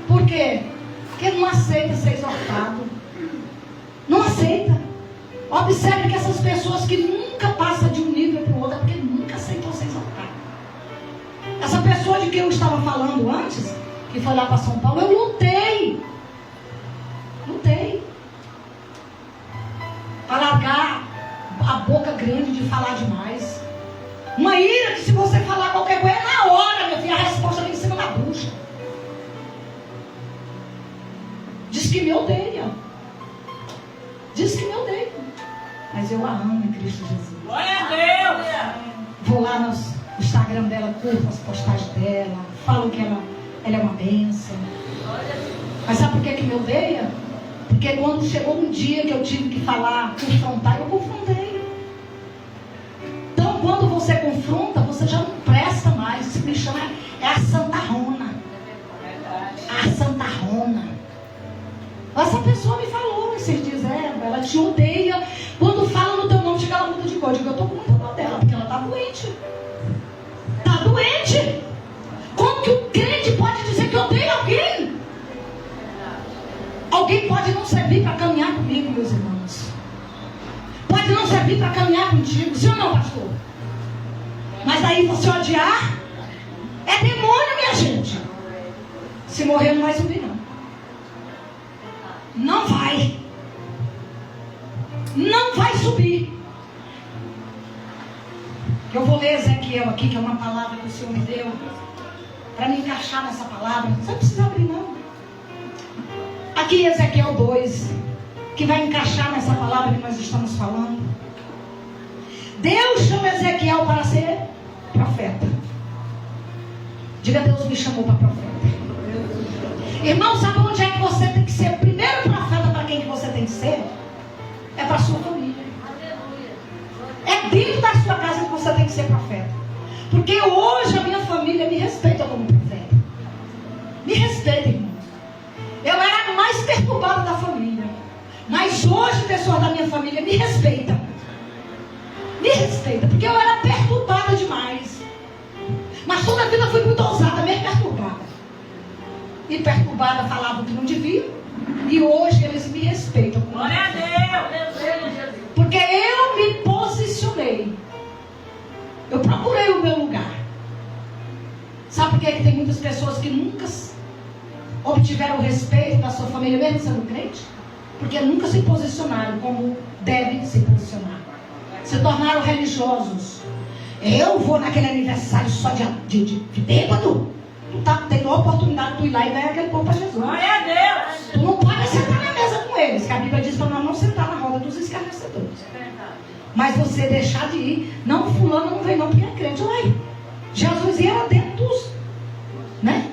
Por quê? Porque não aceita ser exortado. Não aceita. Observe que essas pessoas que nunca passam de um nível para o outro é porque nunca aceitam ser exortado. Essa pessoa de quem eu estava falando antes, que foi lá para São Paulo, eu lutei. Lutei. Para largar a boca grande de falar demais. Uma ira que se você falar qualquer coisa, na hora, meu filho, a resposta vem em cima da bucha. Diz que me odeia. Diz que me odeia. Mas eu a amo em Cristo Jesus. Glória a Deus. Vou lá no Instagram dela, curto as postagens dela, falo que ela é uma bênção. Mas sabe por que me odeia? Porque quando chegou um dia que eu tive que falar, confrontar, eu confrontei. Então quando você confronta, você já não presta mais. Você me chama, é a Santa Rona. A Santa Rona. Essa pessoa me falou esses dias, ela te odeia. Quando fala no teu nome, chega ela muda de cor. Eu digo, eu estou com muita dor dela, porque ela está doente. Está doente. Como que o crente pode dizer que odeia alguém? Alguém pode não servir para caminhar comigo, meus irmãos. Pode não servir para caminhar contigo, sim ou não, pastor? Mas aí você odiar é demônio, minha gente. Se morrer não vai subir, não. Não vai. Não vai subir. Eu vou ler Ezequiel aqui, que é uma palavra que o Senhor me deu, para me encaixar nessa palavra. Você não precisa abrir, não. Aqui Ezequiel 2, que vai encaixar nessa palavra que nós estamos falando. Deus chama Ezequiel para ser profeta. Diga, Deus me chamou para profeta. Irmão, sabe onde é que você tem que ser? Primeiro profeta para quem que você tem que ser? É para a sua família. É dentro da sua casa que você tem que ser profeta. Porque hoje a minha família me respeita como profeta. Me respeita, irmão. Eu era a mais perturbada da família. Mas hoje pessoas da minha família me respeitam. Me respeita, porque eu era perturbada demais. Mas toda a vida fui muito ousada, mesmo perturbada. E perturbada falava o que não devia. E hoje eles me respeitam. Glória a Deus. Porque eu me posicionei. Eu procurei o meu lugar. Sabe por que tem muitas pessoas que nunca obtiveram o respeito da sua família, mesmo sendo crente? porque nunca se posicionaram como devem se posicionar. Se tornaram religiosos. Eu vou naquele aniversário só de bêbado. Tu tem uma oportunidade de tu ir lá e ganhar aquele povo para Jesus. Glória a Deus. Tu não pode sentar na mesa com eles, que a Bíblia diz para nós não sentar na roda dos escarnecedores. Mas você deixar de ir, não, fulano não vem não porque é crente. Uai, Jesus ia lá dentro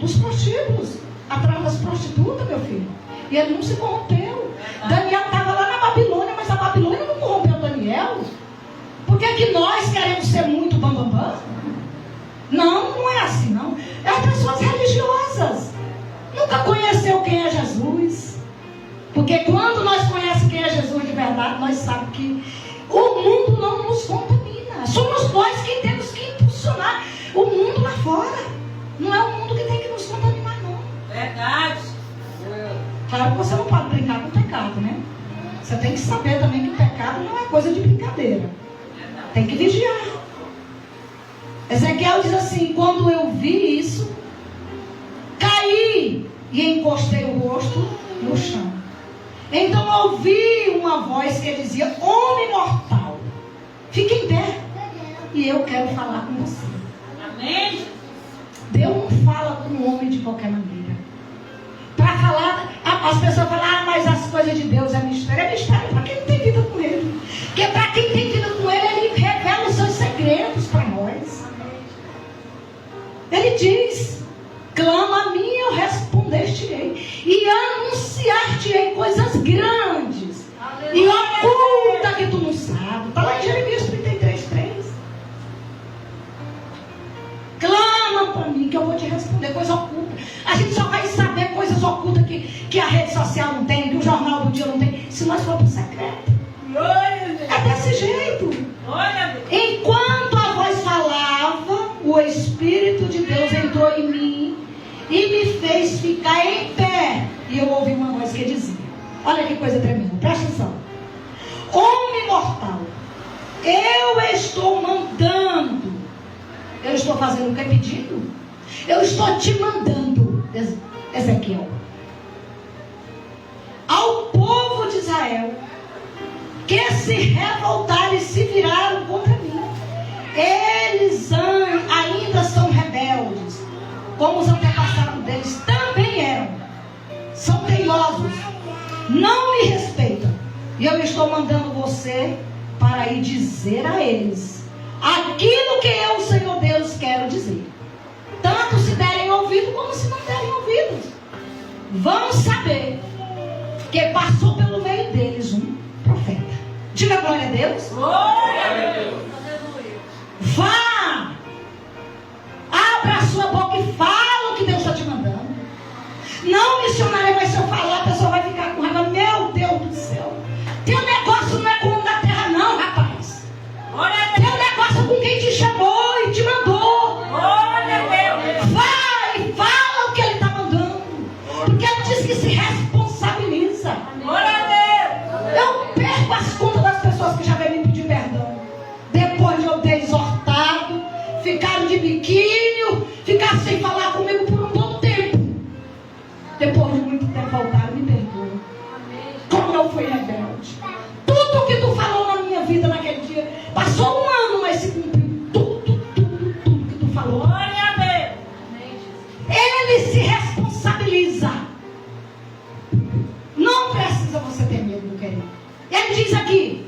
dos prostíbulos, atrás das prostitutas, meu filho. E ele não se corrompeu. Daniel estava lá na Babilônia, mas a Babilônia não corrompeu Daniel. Por que nós queremos ser muito bambambam? Não, não é assim não. É as pessoas religiosas. Nunca conheceu quem é Jesus. Porque quando nós conhecemos quem é Jesus de verdade, nós sabemos que o mundo não nos contamina. Somos nós que temos que impulsionar o mundo lá fora. Não é o mundo que tem que nos contaminar, não. Verdade. Claro que você não pode brincar com o pecado, né? Você tem que saber também que o pecado não é coisa de brincadeira. Tem que vigiar. Ezequiel diz assim: quando eu vi isso, caí e encostei o rosto no chão. Então ouvi uma voz que dizia: homem mortal, fique em pé e eu quero falar com você. Amém. Deus não fala com o homem de qualquer maneira. Para falar, as pessoas falam: mas as coisas de Deus é mistério. É mistério para quem não tem vida com Ele. Porque para quem tem vida com Ele, Ele revela os seus segredos para nós. Ele diz: clama a mim e eu responder-te-ei, e anunciar-te-ei coisas grandes e ocultas que tu não sabes. Está lá em Jeremias 33:3. Clama para mim que eu vou te responder. Coisa oculta. A gente só vai saber coisas ocultas que a rede social não tem, que o jornal do dia não tem, se nós for para o secreto. É desse jeito. Enquanto a voz falava, o Espírito de Deus entrou em mim e me fez ficar em pé. E eu ouvi uma voz que dizia: olha que coisa tremenda, presta atenção. Homem mortal, eu estou mandando. Eu estou fazendo o que é pedido? Eu estou te mandando, Ezequiel, ao povo de Israel, que se revoltaram e se viraram contra mim. Eles ainda são rebeldes, como os antepassados deles também eram. São teimosos, não me respeitam. E eu estou mandando você para ir dizer a eles aquilo que eu, o Senhor Deus, quero dizer. Tanto se derem ouvido como se não derem ouvidos. Vão saber que passou pelo meio deles um profeta. Diga glória a Deus. Glória a Deus. Vá, abra a sua boca e fala o que Deus está te mandando. Não, missionário, mas se eu falar, a pessoa vai ficar com raiva. Meu Deus do céu, teu negócio não é com o da terra não, rapaz. Teu negócio é com quem te chamou e te mandou. Vai e fala o que ele está mandando, porque ele diz que se responsabiliza. Eu perco as contas das pessoas que já vêm me pedir perdão depois de eu ter exortado, ficaram de biquinho, ficaram sem falar comigo por um bom tempo. Depois de muito tempo voltaram, me perdoam. Como eu fui rebelde. Tudo que tu falou na minha vida naquele dia, passou um ano, mas se cumpriu tudo que tu falou. Glória a Deus. Ele se responsabiliza. Não precisa você ter medo, meu querido. Ele diz aqui: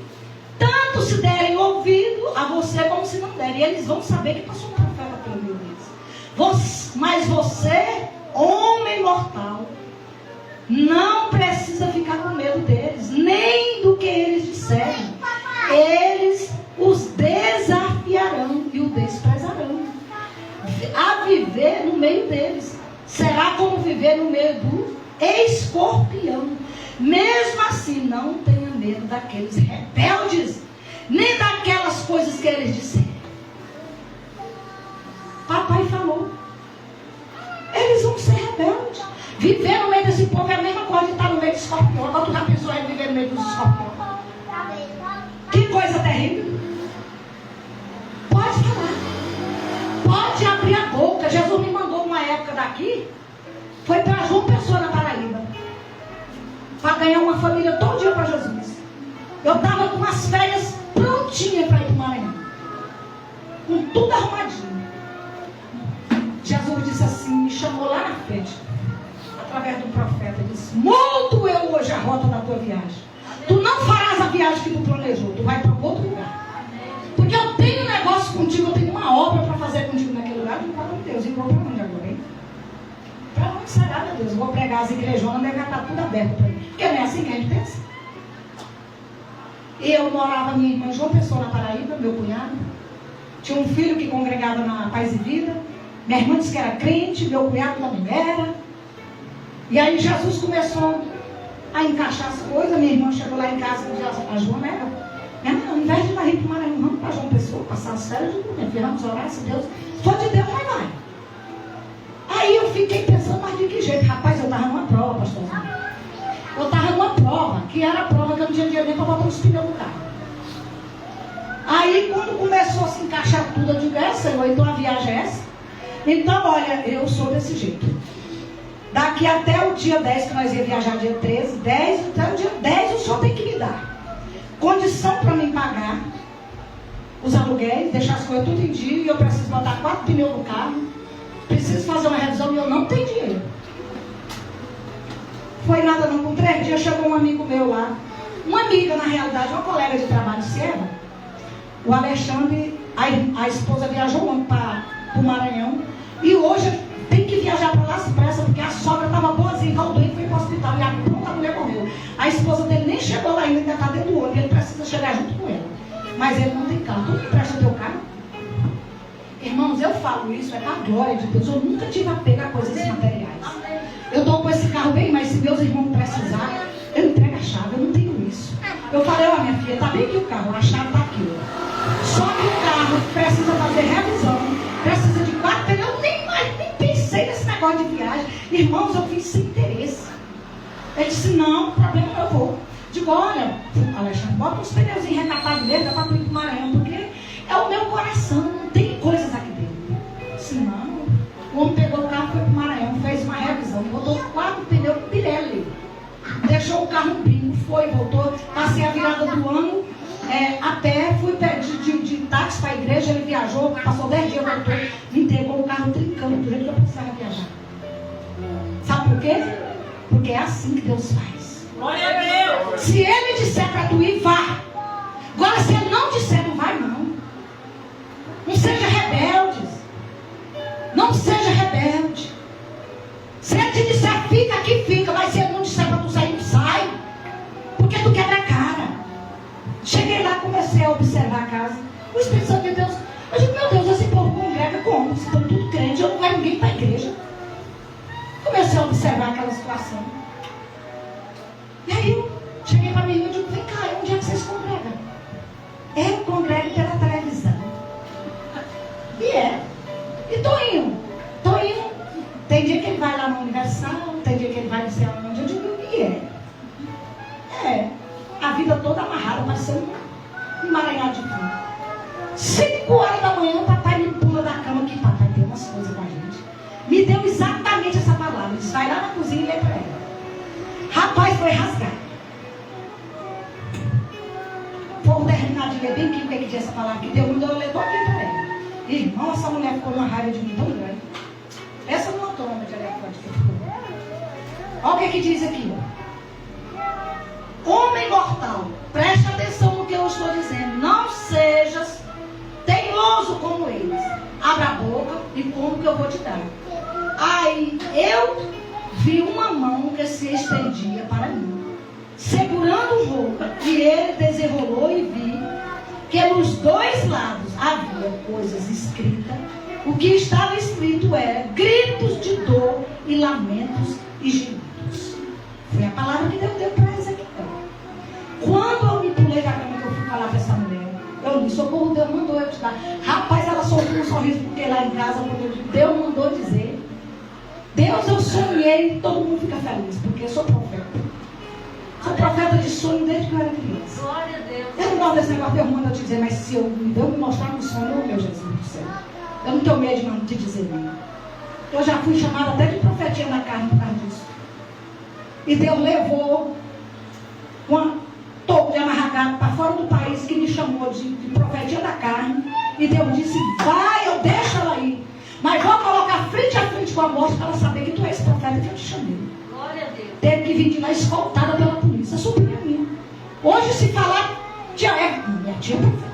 tanto se derem ouvido a você como se não derem. E eles vão saber que passou um profeta pelo meio deles. Mas você, homem mortal, não precisa ficar com medo deles, nem do que eles disserem. Eles os desafiarão e o desprezarão. A viver no meio deles será como viver no meio do escorpião. Mesmo assim, não tenha medo daqueles rebeldes, nem daquelas coisas que eles disserem. Papai falou, eles vão ser rebeldes. Viver no meio desse povo é a mesma coisa de estar no meio do escorpião. Agora tu já pensou em viver no meio dos escorpiões? Que coisa terrível. Pode falar, pode abrir a boca. Jesus me mandou uma época daqui, foi para João Pessoa, na Paraíba, para ganhar uma família todo dia para Jesus. Eu estava com as férias prontinhas para ir para o Maranhão. Com tudo arrumadinho. Jesus disse assim, me chamou lá na frente, através do profeta, disse, mudo eu hoje a rota da tua viagem. Tu não farás a viagem que tu planejou, tu vai para outro lugar. Porque eu tenho um negócio contigo, eu tenho uma obra para fazer contigo naquele lugar. Eu falo, meu Deus, e vou para onde agora, hein? Para onde será, meu Deus? Eu vou pregar as igrejonas, deve estar tudo aberto para mim. Porque não é assim que a gente pensa. Eu morava, minha irmã João Pessoa, na Paraíba, meu cunhado. Tinha um filho que congregava na Paz e Vida. Minha irmã disse que era crente, meu cunhado também era. E aí Jesus começou a encaixar as coisas. Minha irmã chegou lá em casa e disse, a Joana era. Minha mãe, ao invés de nós ir para o Maranhão, vamos para João Pessoa, passar as férias, minha filha, vamos orar, se Deus for de Deus, mas vai. Aí eu fiquei pensando, mas de que jeito? Rapaz, eu estava numa prova, pastorzinho. Eu estava numa prova, que era a prova que eu não tinha dinheiro nem para botar os pneus do carro. Aí quando começou a se encaixar tudo, eu digo, Senhor, então a viagem é essa? Então, olha, eu sou desse jeito. Daqui até o dia 10, que nós ia viajar dia 13, até o dia 10 o senhor tem que me dar condição para mim pagar os aluguéis, deixar as coisas tudo em dia, e eu preciso botar 4 pneus no carro, preciso fazer uma revisão e eu não tenho dinheiro. Foi nada não, com 3 dias chegou um amigo meu lá, uma amiga na realidade, uma colega de trabalho, Cieva, o Alexandre, a esposa viajou ontem para o Maranhão, e hoje tem que viajar para lá às pressas, porque a sogra estava boazinha, então o doente foi para o hospital, e a mulher morreu. A esposa dele nem chegou lá ainda, ainda está dentro do ônibus, ele precisa chegar junto com ela. Mas ele não tem carro. Tu me empresta teu carro? Irmãos, eu falo isso, é para a glória de Deus. Eu nunca tive apego a coisas materiais. Eu estou com esse carro bem, mas se meus irmãos precisarem, eu entrego a chave, eu não tenho isso. Eu falei, ó minha filha, está bem aqui o carro, a chave está aqui. Ó. Só que o carro precisa fazer revisão, precisa de 4 pneus, eu nem pensei nesse negócio de viagem. Irmãos, eu fiz sem interesse. Ele disse, não, o problema é que eu vou. Digo, olha, Alexandre, bota uns pneus recatados mesmo, dá para tu ir para o Maranhão, porque é o meu coração, não tem coisas aqui dentro. Disse, não. O homem pegou o carro, foi para o Maranhão, fez uma revisão, botou 4 pneus Pirelli. Deixou o carro no bingo, foi, voltou, passei a virada do ano, a pé, fui de táxi para a igreja, ele viajou, passou 10 dias, voltou, me entregou o carro trincando, do jeito que eu precisava viajar. Sabe por quê? Porque é assim que Deus faz. Glória a Deus. Se Ele disser para tu ir, vá. Agora, se Ele não disser, não vai não. Não seja rebeldes. Não seja rebelde. Se Ele te disser, fica aqui, fica. Mas se Ele não disser para tu sair, sai. Porque tu quebra a cara. Cheguei lá, comecei a observar a casa. O Espírito Santo de Deus. Eu digo, meu Deus, esse povo congrega como? Se estão tudo crente, eu não vai ninguém para a igreja. Comecei a observar aquela situação. E aí eu cheguei para minha irmã e digo, vem cá, onde é que vocês congregam? Eu congrego pela televisão. E E tô indo. Tem dia que ele vai lá no Universal, tem dia que ele vai não sei aonde. Eu digo, a vida toda amarrada, parecendo um emaranhado de frio. 5 horas da manhã, o papai me pula da cama aqui, papai, tem umas coisas com a gente. Me deu exatamente essa palavra. Ele disse, vai lá na cozinha e lê para ela. Rapaz, foi rasgar. Vou terminar de ler bem aqui o que diz essa palavra que Deus me deu, eu leio todinha para ela. Irmão, essa mulher ficou numa raiva de mim tão grande. Essa não é autônoma de elefante que ficou. Olha o que diz aqui. Homem mortal, preste atenção no que eu estou dizendo. Não sejas teimoso como eles. Abra a boca e come o que eu vou te dar. Aí eu vi uma mão que se estendia para mim, segurando um rolo, e ele desenrolou e vi que nos 2 lados havia coisas escritas. O que estava escrito era gritos de dor e lamentos e gemidos. Foi a palavra que Deus deu para eles aqui. Quando eu me pulei da cama que eu fui falar para essa mulher, eu disse, socorro, Deus mandou eu te dar. Rapaz, ela soltou um sorriso, porque lá em casa, quando eu disse, Deus mandou dizer. Deus, eu sonhei, todo mundo fica feliz, porque eu sou profeta. Sou profeta de sonho desde que eu era criança. Glória a Deus. Eu não gosto desse negócio, Deus manda eu te dizer, mas se Deus me mostrar no sonho, meu Jesus do céu. Eu não tenho medo de te dizer não. Eu já fui chamada até de profetinha da carne por causa disso. E Deus levou uma toco de amarragado para fora do país, que me chamou de profetia da carne. E Deus disse, vai, eu deixo ela ir. Mas vou colocar frente a frente com a morte para ela saber que tu és profeta que eu te chamei. Glória a Deus. Teve que vir de lá escoltada pela polícia. Subiu a minha. Hoje se falar, tia é, minha tia é profeta.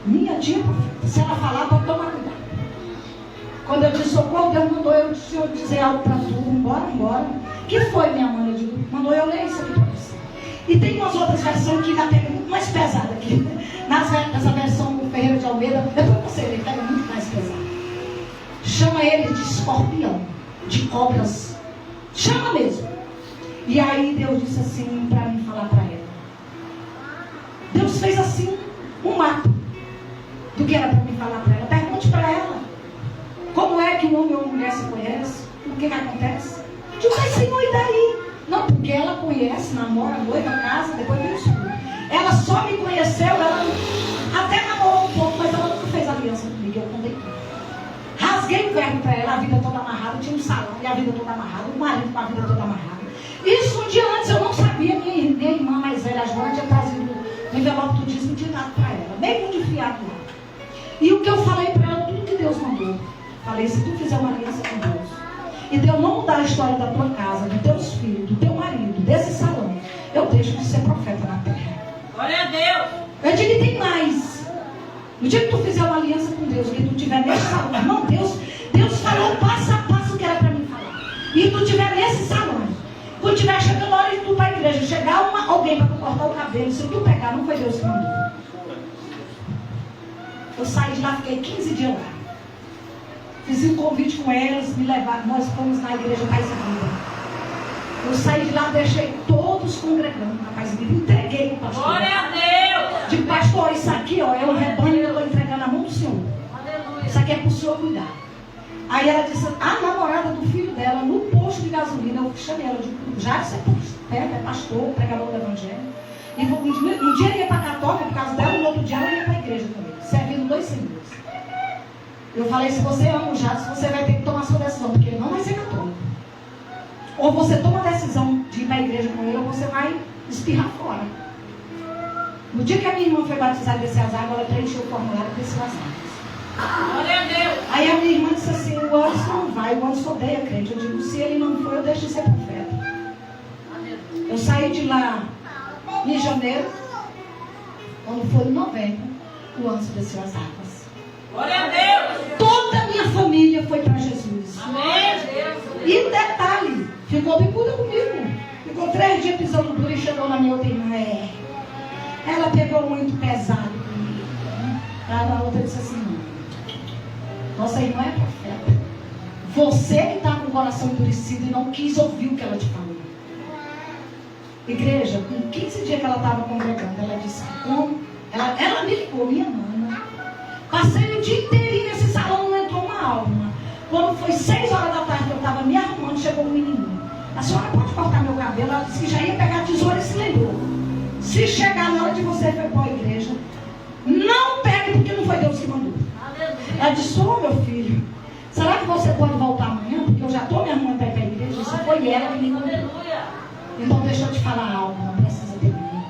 Minha tia é profeta. Se ela falar, pode tomar cuidado. Quando eu disse socorro, Deus mandou eu dizer algo para tu. Embora. Que foi, minha mãe? Eu digo, mandou eu ler isso aqui para você. E tem umas outras versões que ainda pega muito mais pesada aqui. Nessa versão do Ferreira de Almeida, depois você vê, pega muito mais pesado. Chama ele de escorpião, de cobras. Chama mesmo. E aí Deus disse assim para mim falar para ela. Deus fez assim um mapa do que era para mim falar para ela. Pergunte para ela. Como é que um homem ou uma mulher se conhece? O que acontece? Digo, mas Senhor, e daí? Não, porque ela conhece, namora, noiva, casa, depois vem tudo. Ela só me conheceu, ela até namorou um pouco, mas ela nunca fez aliança comigo, eu contei tudo. Rasguei o verbo para ela, a vida toda amarrada, tinha um salão e a vida toda amarrada, o marido com a vida toda amarrada. Isso um dia antes eu não sabia, minha irmã mais velha, a Joana, tinha trazido o envelope do dízimo de nada para ela, bem muito enfiado lá. E o que eu falei para ela, tudo que Deus mandou. Falei, se tu fizer uma aliança com Deus, e Deus não mudar a história da tua casa, dos teus filhos, do teu marido, desse salão, eu deixo de ser profeta na terra. Glória a Deus. Eu digo que tem mais. No dia que tu fizer uma aliança com Deus, que tu estiver nesse salão, irmão, Deus falou passo a passo o que era para mim falar. E tu estiver nesse salão, quando estiver chegando a hora de tu ir para a igreja, chegar alguém para tu cortar o cabelo, se tu pegar, não foi Deus que mandou. Eu saí de lá, fiquei 15 dias lá. Fiz um convite com eles, me levaram, nós fomos na igreja Paz e Vida. Eu saí de lá, deixei todos congregando na Paz e Vida, entreguei para o pastor. Glória a Deus. Digo, pastor, isso aqui ó, é o rebanho que eu estou entregando na mão do Senhor. Aleluia. Isso aqui é para o Senhor cuidar. Aí ela disse, a namorada do filho dela, no posto de gasolina, eu chamei ela, eu digo, já você é pastor, pregador do evangelho. E um dia ele ia para a católica por causa dela, no outro dia ela ia para a igreja também, servindo 2 senhores. Eu falei, se você ama o Jadson, você vai ter que tomar sua decisão, porque ele não vai ser católico. Ou você toma a decisão de ir para a igreja com ele, ou você vai espirrar fora. No dia que a minha irmã foi batizada e descer as águas, ela preencheu o formulário e desceu as águas. Glória a Deus. Aí a minha irmã disse assim, o Anderson não vai, o Anderson odeia crente. Eu digo, se ele não for, eu deixo de ser profeta. Eu saí de lá em janeiro, quando foi em novembro, o Anderson desceu as águas. Glória a Deus. Toda a minha família foi para Jesus. Amém. E detalhe, ficou bicuda comigo. Ficou 3 dias pisando duro e chegou na minha outra irmã. Ela pegou muito pesado comigo. A outra disse assim, nossa irmã é profeta. Você que está com o coração endurecido e não quis ouvir o que ela te falou. Igreja, com 15 dias que ela estava congregando, ela disse que como ela me ligou, minha mana. Passei o dia inteirinho nesse salão, não entrou uma alma. Quando foi 6 horas da tarde que eu estava me arrumando, chegou um menininho. A senhora pode cortar meu cabelo? Ela disse que já ia pegar a tesoura e se lembrou. Se chegar na hora de você ir para a igreja, não pegue porque não foi Deus que mandou. Ela disse, meu filho, será que você pode voltar amanhã? Porque eu já estou me arrumando para ir para a igreja. Isso foi ela que me mandou. Então deixa eu te falar algo, não precisa ter medo.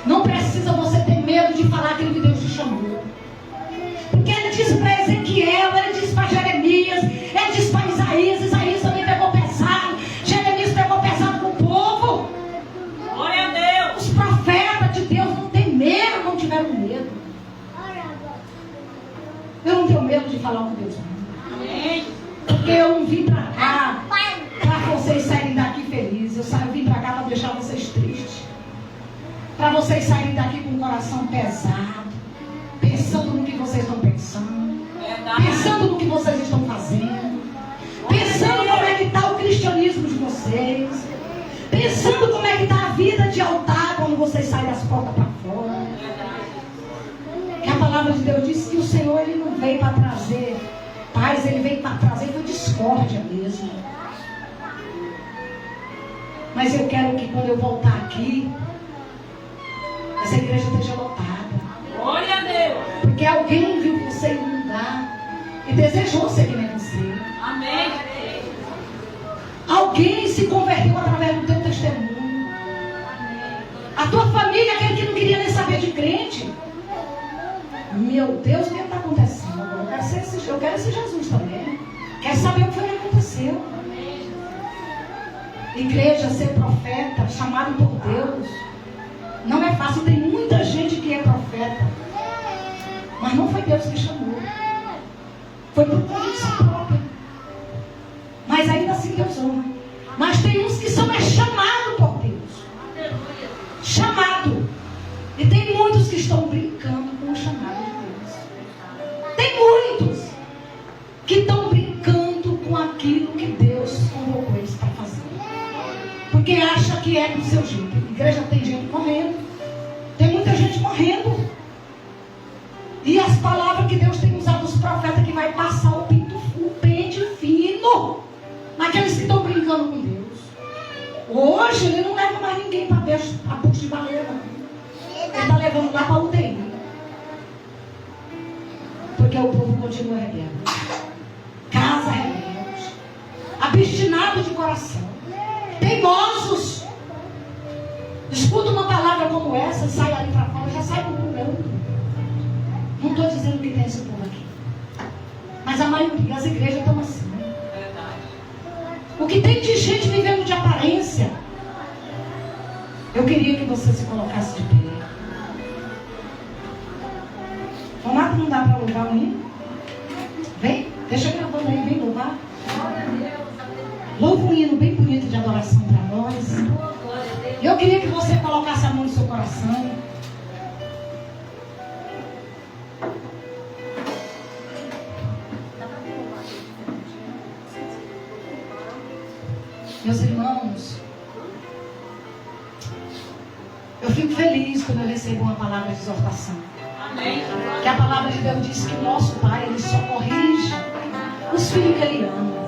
Não precisa você ter medo de falar aquilo que Deus te chamou. Porque ele disse para Ezequiel, ele disse para Jeremias, ele disse para Isaías, Isaías também pegou pesado, Jeremias pegou pesado com o povo. Glória a Deus. Os profetas de Deus não têm medo, não tiveram medo. Eu não tenho medo de falar com Deus. Amém. Porque eu não vim para cá para vocês saírem daqui felizes. Eu vim para cá para deixar vocês tristes. Para vocês saírem daqui com o coração pesado. Pensando no que vocês estão pensando. Verdade. Pensando no que vocês estão fazendo. Pensando como é que está o cristianismo de vocês. Pensando como é que está a vida de altar quando vocês saem das portas para fora. Que a palavra de Deus diz que o Senhor ele não veio para trazer paz, ele veio para trazer foi discórdia mesmo. Mas eu quero que quando eu voltar aqui, essa igreja esteja lotada. Glória a Deus. Porque alguém viu você em um lugar e desejou ser que nem você. Amém. Alguém se converteu através do teu testemunho. tua família, aquele que não queria nem saber de crente. Meu Deus, o que está acontecendo? Eu quero esse Jesus também. Quero saber o que foi que aconteceu. Igreja, ser profeta, chamado por Deus, não é fácil. Tem muita gente que é profeta, mas não foi Deus que chamou. Foi por convicção própria. Mas ainda assim Deus ama. Mas tem uns que são chamados por Deus. Chamado. E tem muitos que estão brincando com o chamado de Deus. Tem muitos que estão brincando com aquilo que Deus convocou eles para fazer. Porque acha que é do seu jeito. Igreja, tem gente morrendo. Tem muita gente morrendo. E as palavras que Deus tem usado dos profetas, que vai passar o pente fino naqueles que estão brincando com Deus. Hoje ele não leva mais ninguém para a bucha de baleia, não. Ele está levando lá para a UTI. Porque o povo continua rebelde. Casa rebelde. Abstinado de coração. Teimosos. Escuta uma palavra como essa e sai ali para fora, já sai murmurando. Não estou dizendo que tem esse povo aqui. Mas a maioria, as igrejas estão assim. O que tem de gente vivendo de aparência. Eu queria que você se colocasse de pé. Renato, não dá para louvar o hino? Vem, deixa gravando aí, vem louvar. Louva um hino bem bonito de adoração para nós. Eu queria que você colocasse a mão no seu coração. Meus irmãos, eu fico feliz quando eu recebo uma palavra de exortação. Amém. Que a palavra de Deus diz que o nosso Pai, Ele só corrige os filhos que Ele ama.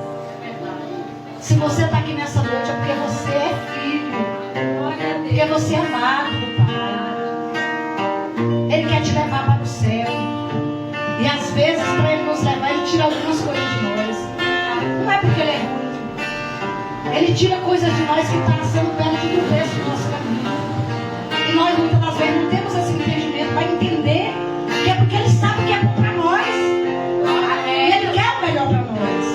Se você está aqui nessa noite é porque você é filho. Porque você é amado do Pai. Ele quer te levar para o céu. E às vezes, para Ele nos levar, Ele tira algumas coisas de nós. Não é porque Ele é ruim. Ele tira coisas de nós que está sendo perto do preço do nosso caminho. E nós muitas das vezes não temos esse entendimento para entender que é porque Ele sabe o que é bom para nós. E Ele quer o melhor para nós.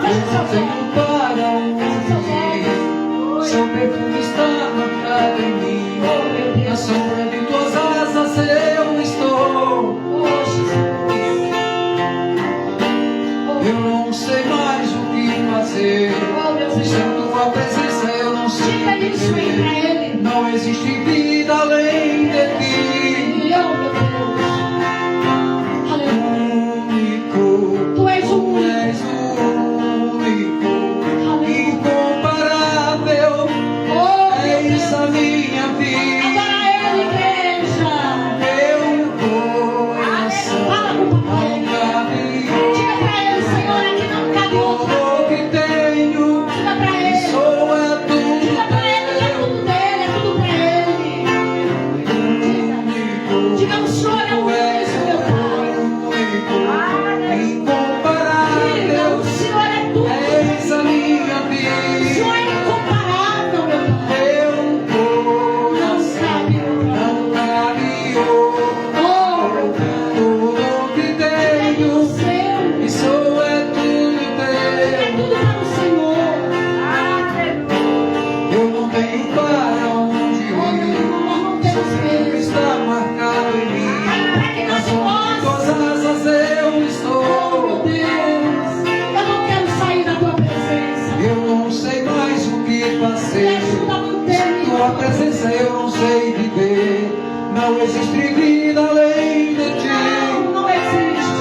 Feche os seus olhos. Feche os seus olhos. Seu perfume está marcado em mim. Oh, meu Deus. Na sombra de tuas asas eu estou. Oh, Jesus. Oh, Eu não sei mais o que fazer. oh, meu Deus. Sem tua presença eu não sei Diga isso aí para viver. Ele. Não existe vida além de ti. Oh, meu Deus. Aleluia. Único. Tu és o único. És o único. Aleluia. Incomparável. Oh, meu És Deus. a minha vida. Adora Ele, igreja. Meu coração Fala com o papai. não cabe. Diga para Ele, Senhor, é que não cabe outro. Tudo que tenho Diga para Ele. sou é tudo Diga para Ele que é tudo dele, é tudo para Ele. único. Diga, o Senhor é o único, meu Pai. Diga, Incomparável. o Senhor é tudo. És a minha O vida. Senhor é incomparável, meu Pai. Meu coração não cabe outro. Oh, Tudo que é tudo tenho seu. e sou é tudo É teu. tudo para o Senhor. Eu não tenho para onde Oh, meu ir. irmão, nós não temos Seu medo. está marcado em mim. Para que Na nós sombra de tuas possamos. asas eu Oh, meu estou. Deus. Eu não quero sair da tua presença. Eu não sei mais o que Me fazer. ajuda a manter Sem tua presença eu não sei viver. Não existe vida além de ti. Não, não existe.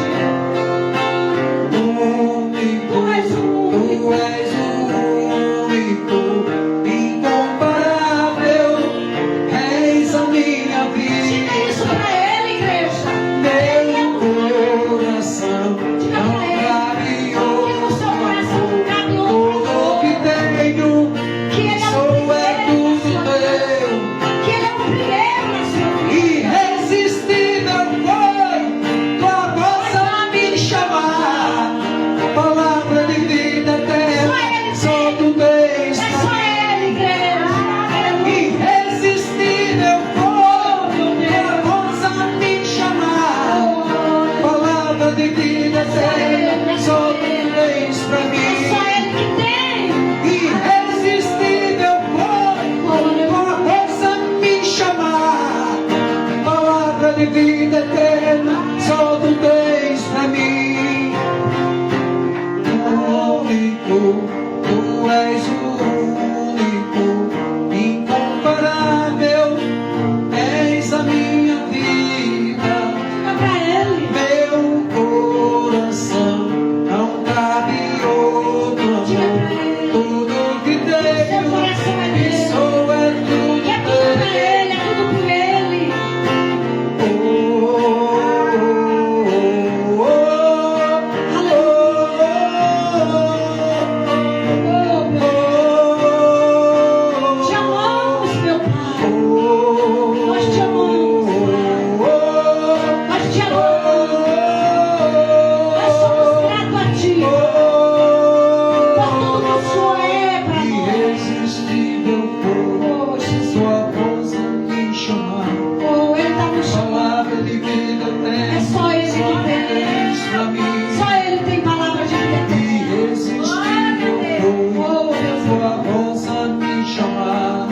Único, Tu és o único. tu és o único, incomparável. És a minha vida. Diga isso para Ele, igreja. Meu coração Diga não para Ele. cabe Que no seu coração outro. não cabe outra Tudo que coisa. tenho Que Ele é o sou é primeiro na tudo sua vida. teu. Que Ele é o primeiro na sua vida. de vida eterna só tu tens pra mim. Único, tu és o único, incomparável, és a minha vida. Diga pra Ele. Meu coração não cabe outro Diga amor. pra Ele. Tudo que Seu tenho coração é e dele. sou é tudo E é tudo pra Ele, é tudo por Ele. Oh, meu Deus. Te amamos, meu Pai. Nós te amamos, Pai. Nós te amamos. Nós somos gratos a Ti. Por tudo que o Senhor é pra nós. Irresistível por Oh, Jesus. sua voz a me chamar. Oh, Ele está nos chamando. Palavra de vida É eterna só Ele só que tem. tens pra mim. Só Ele tem palavra de vida eterna. Irresistível por sua voz a me chamar.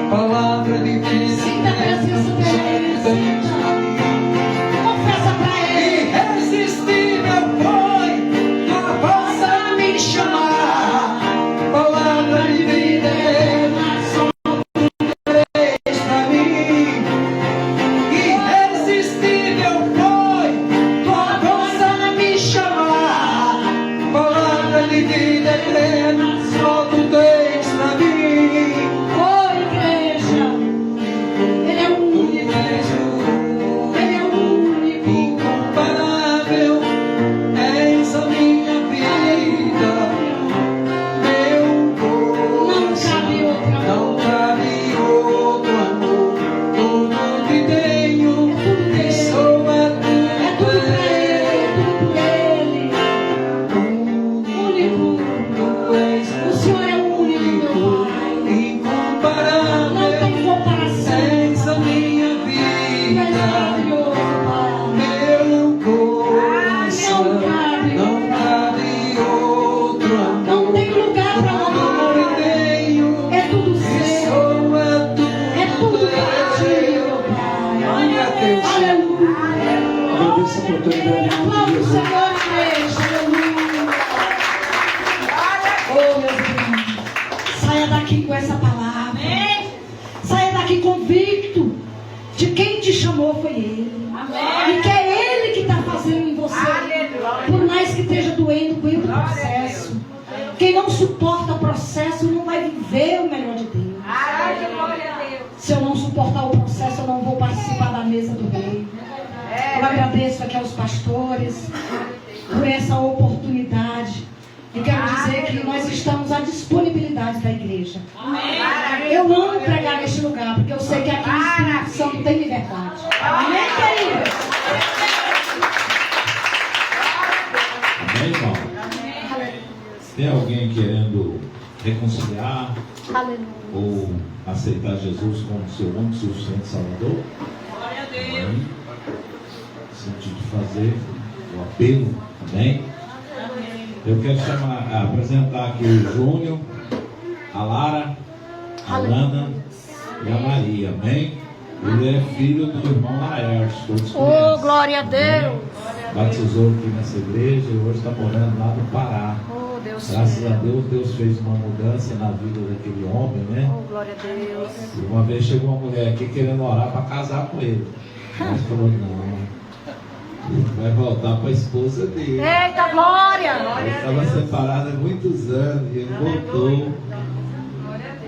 Palavra de vida Sinta a presença eterna só dele. tens pra mim. Confessa pra Ele. Irresistível foi tua voz a me chamar. Palavra de vida eterna só tens pra mim. Irresistível foi tua voz a me chamar. Palavra de vida eterna só tu tens pra mim. Oh, igreja. Ele é o Tu único. és o Ele é o único. incomparável, és a minha vida. Meu coração não cabe outro amor. Tudo que tenho e sou é É tudo pra Ele. É tudo por Ele. único. Tu és O Senhor é o único, meu Pai. Não incomparável, tem comparação. és a minha Tu és vida. maravilhoso, Pai. Meu coração não cabe outro amor. Não tem lugar pra Tudo outro. que tenho É tudo e seu. sou É tudo pra Ti, meu Pai. Glória a Deus. Aleluia. Agradeço a oportunidade em nome de Aplauda o Jesus. Senhor, igreja. Aleluia. Oh, meus irmãos. Saia daqui com essa palavra. Amém. Saia daqui convicto de quem te chamou foi Ele. Amém. E que é Ele que está fazendo em você. Por mais que esteja doendo com o processo. Quem não suporta o processo não vai viver o melhor de Deus. Se eu não suportar o processo, eu não vou participar da mesa do rei. Eu agradeço aqui aos pastores por essa oportunidade. E quero dizer que nós estamos à disponibilidade da igreja. Eu amo pregar neste lugar, porque eu sei que aqui o Espírito Santo tem liberdade. Amém, queridos? Amém, irmão? Tem alguém querendo reconciliar Aleluia. ou aceitar Jesus como seu único suficiente Salvador? Glória a Deus. Amém? Sentido de fazer o apelo, amém? Eu quero apresentar aqui o Júnior, a Lara, a Lana e a Maria, amém? Ele é filho do irmão Laércio, todos Oh, conhecem, glória a amém? Deus. Batizou aqui nessa igreja e hoje está morando lá no Pará. Oh, Deus. Graças a Deus, Deus fez uma mudança na vida daquele homem, né? Oh, glória a Deus. E uma vez chegou uma mulher aqui querendo orar para casar com ele. Mas falou, não, ele vai voltar para a esposa dele. Eita, glória. Ele estava separado há muitos anos e ele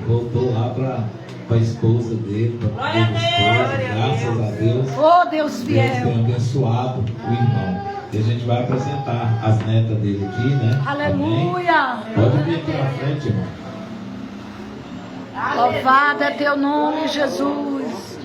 voltou lá para a esposa dele, para a Glória a esposa. Deus. Graças a Deus, Oh, Deus Deus fiel. tem abençoado o irmão. E a gente vai apresentar as netas dele aqui, né? Amém? Aleluia. Pode vir aqui na frente, irmão. Louvado é teu nome, Jesus.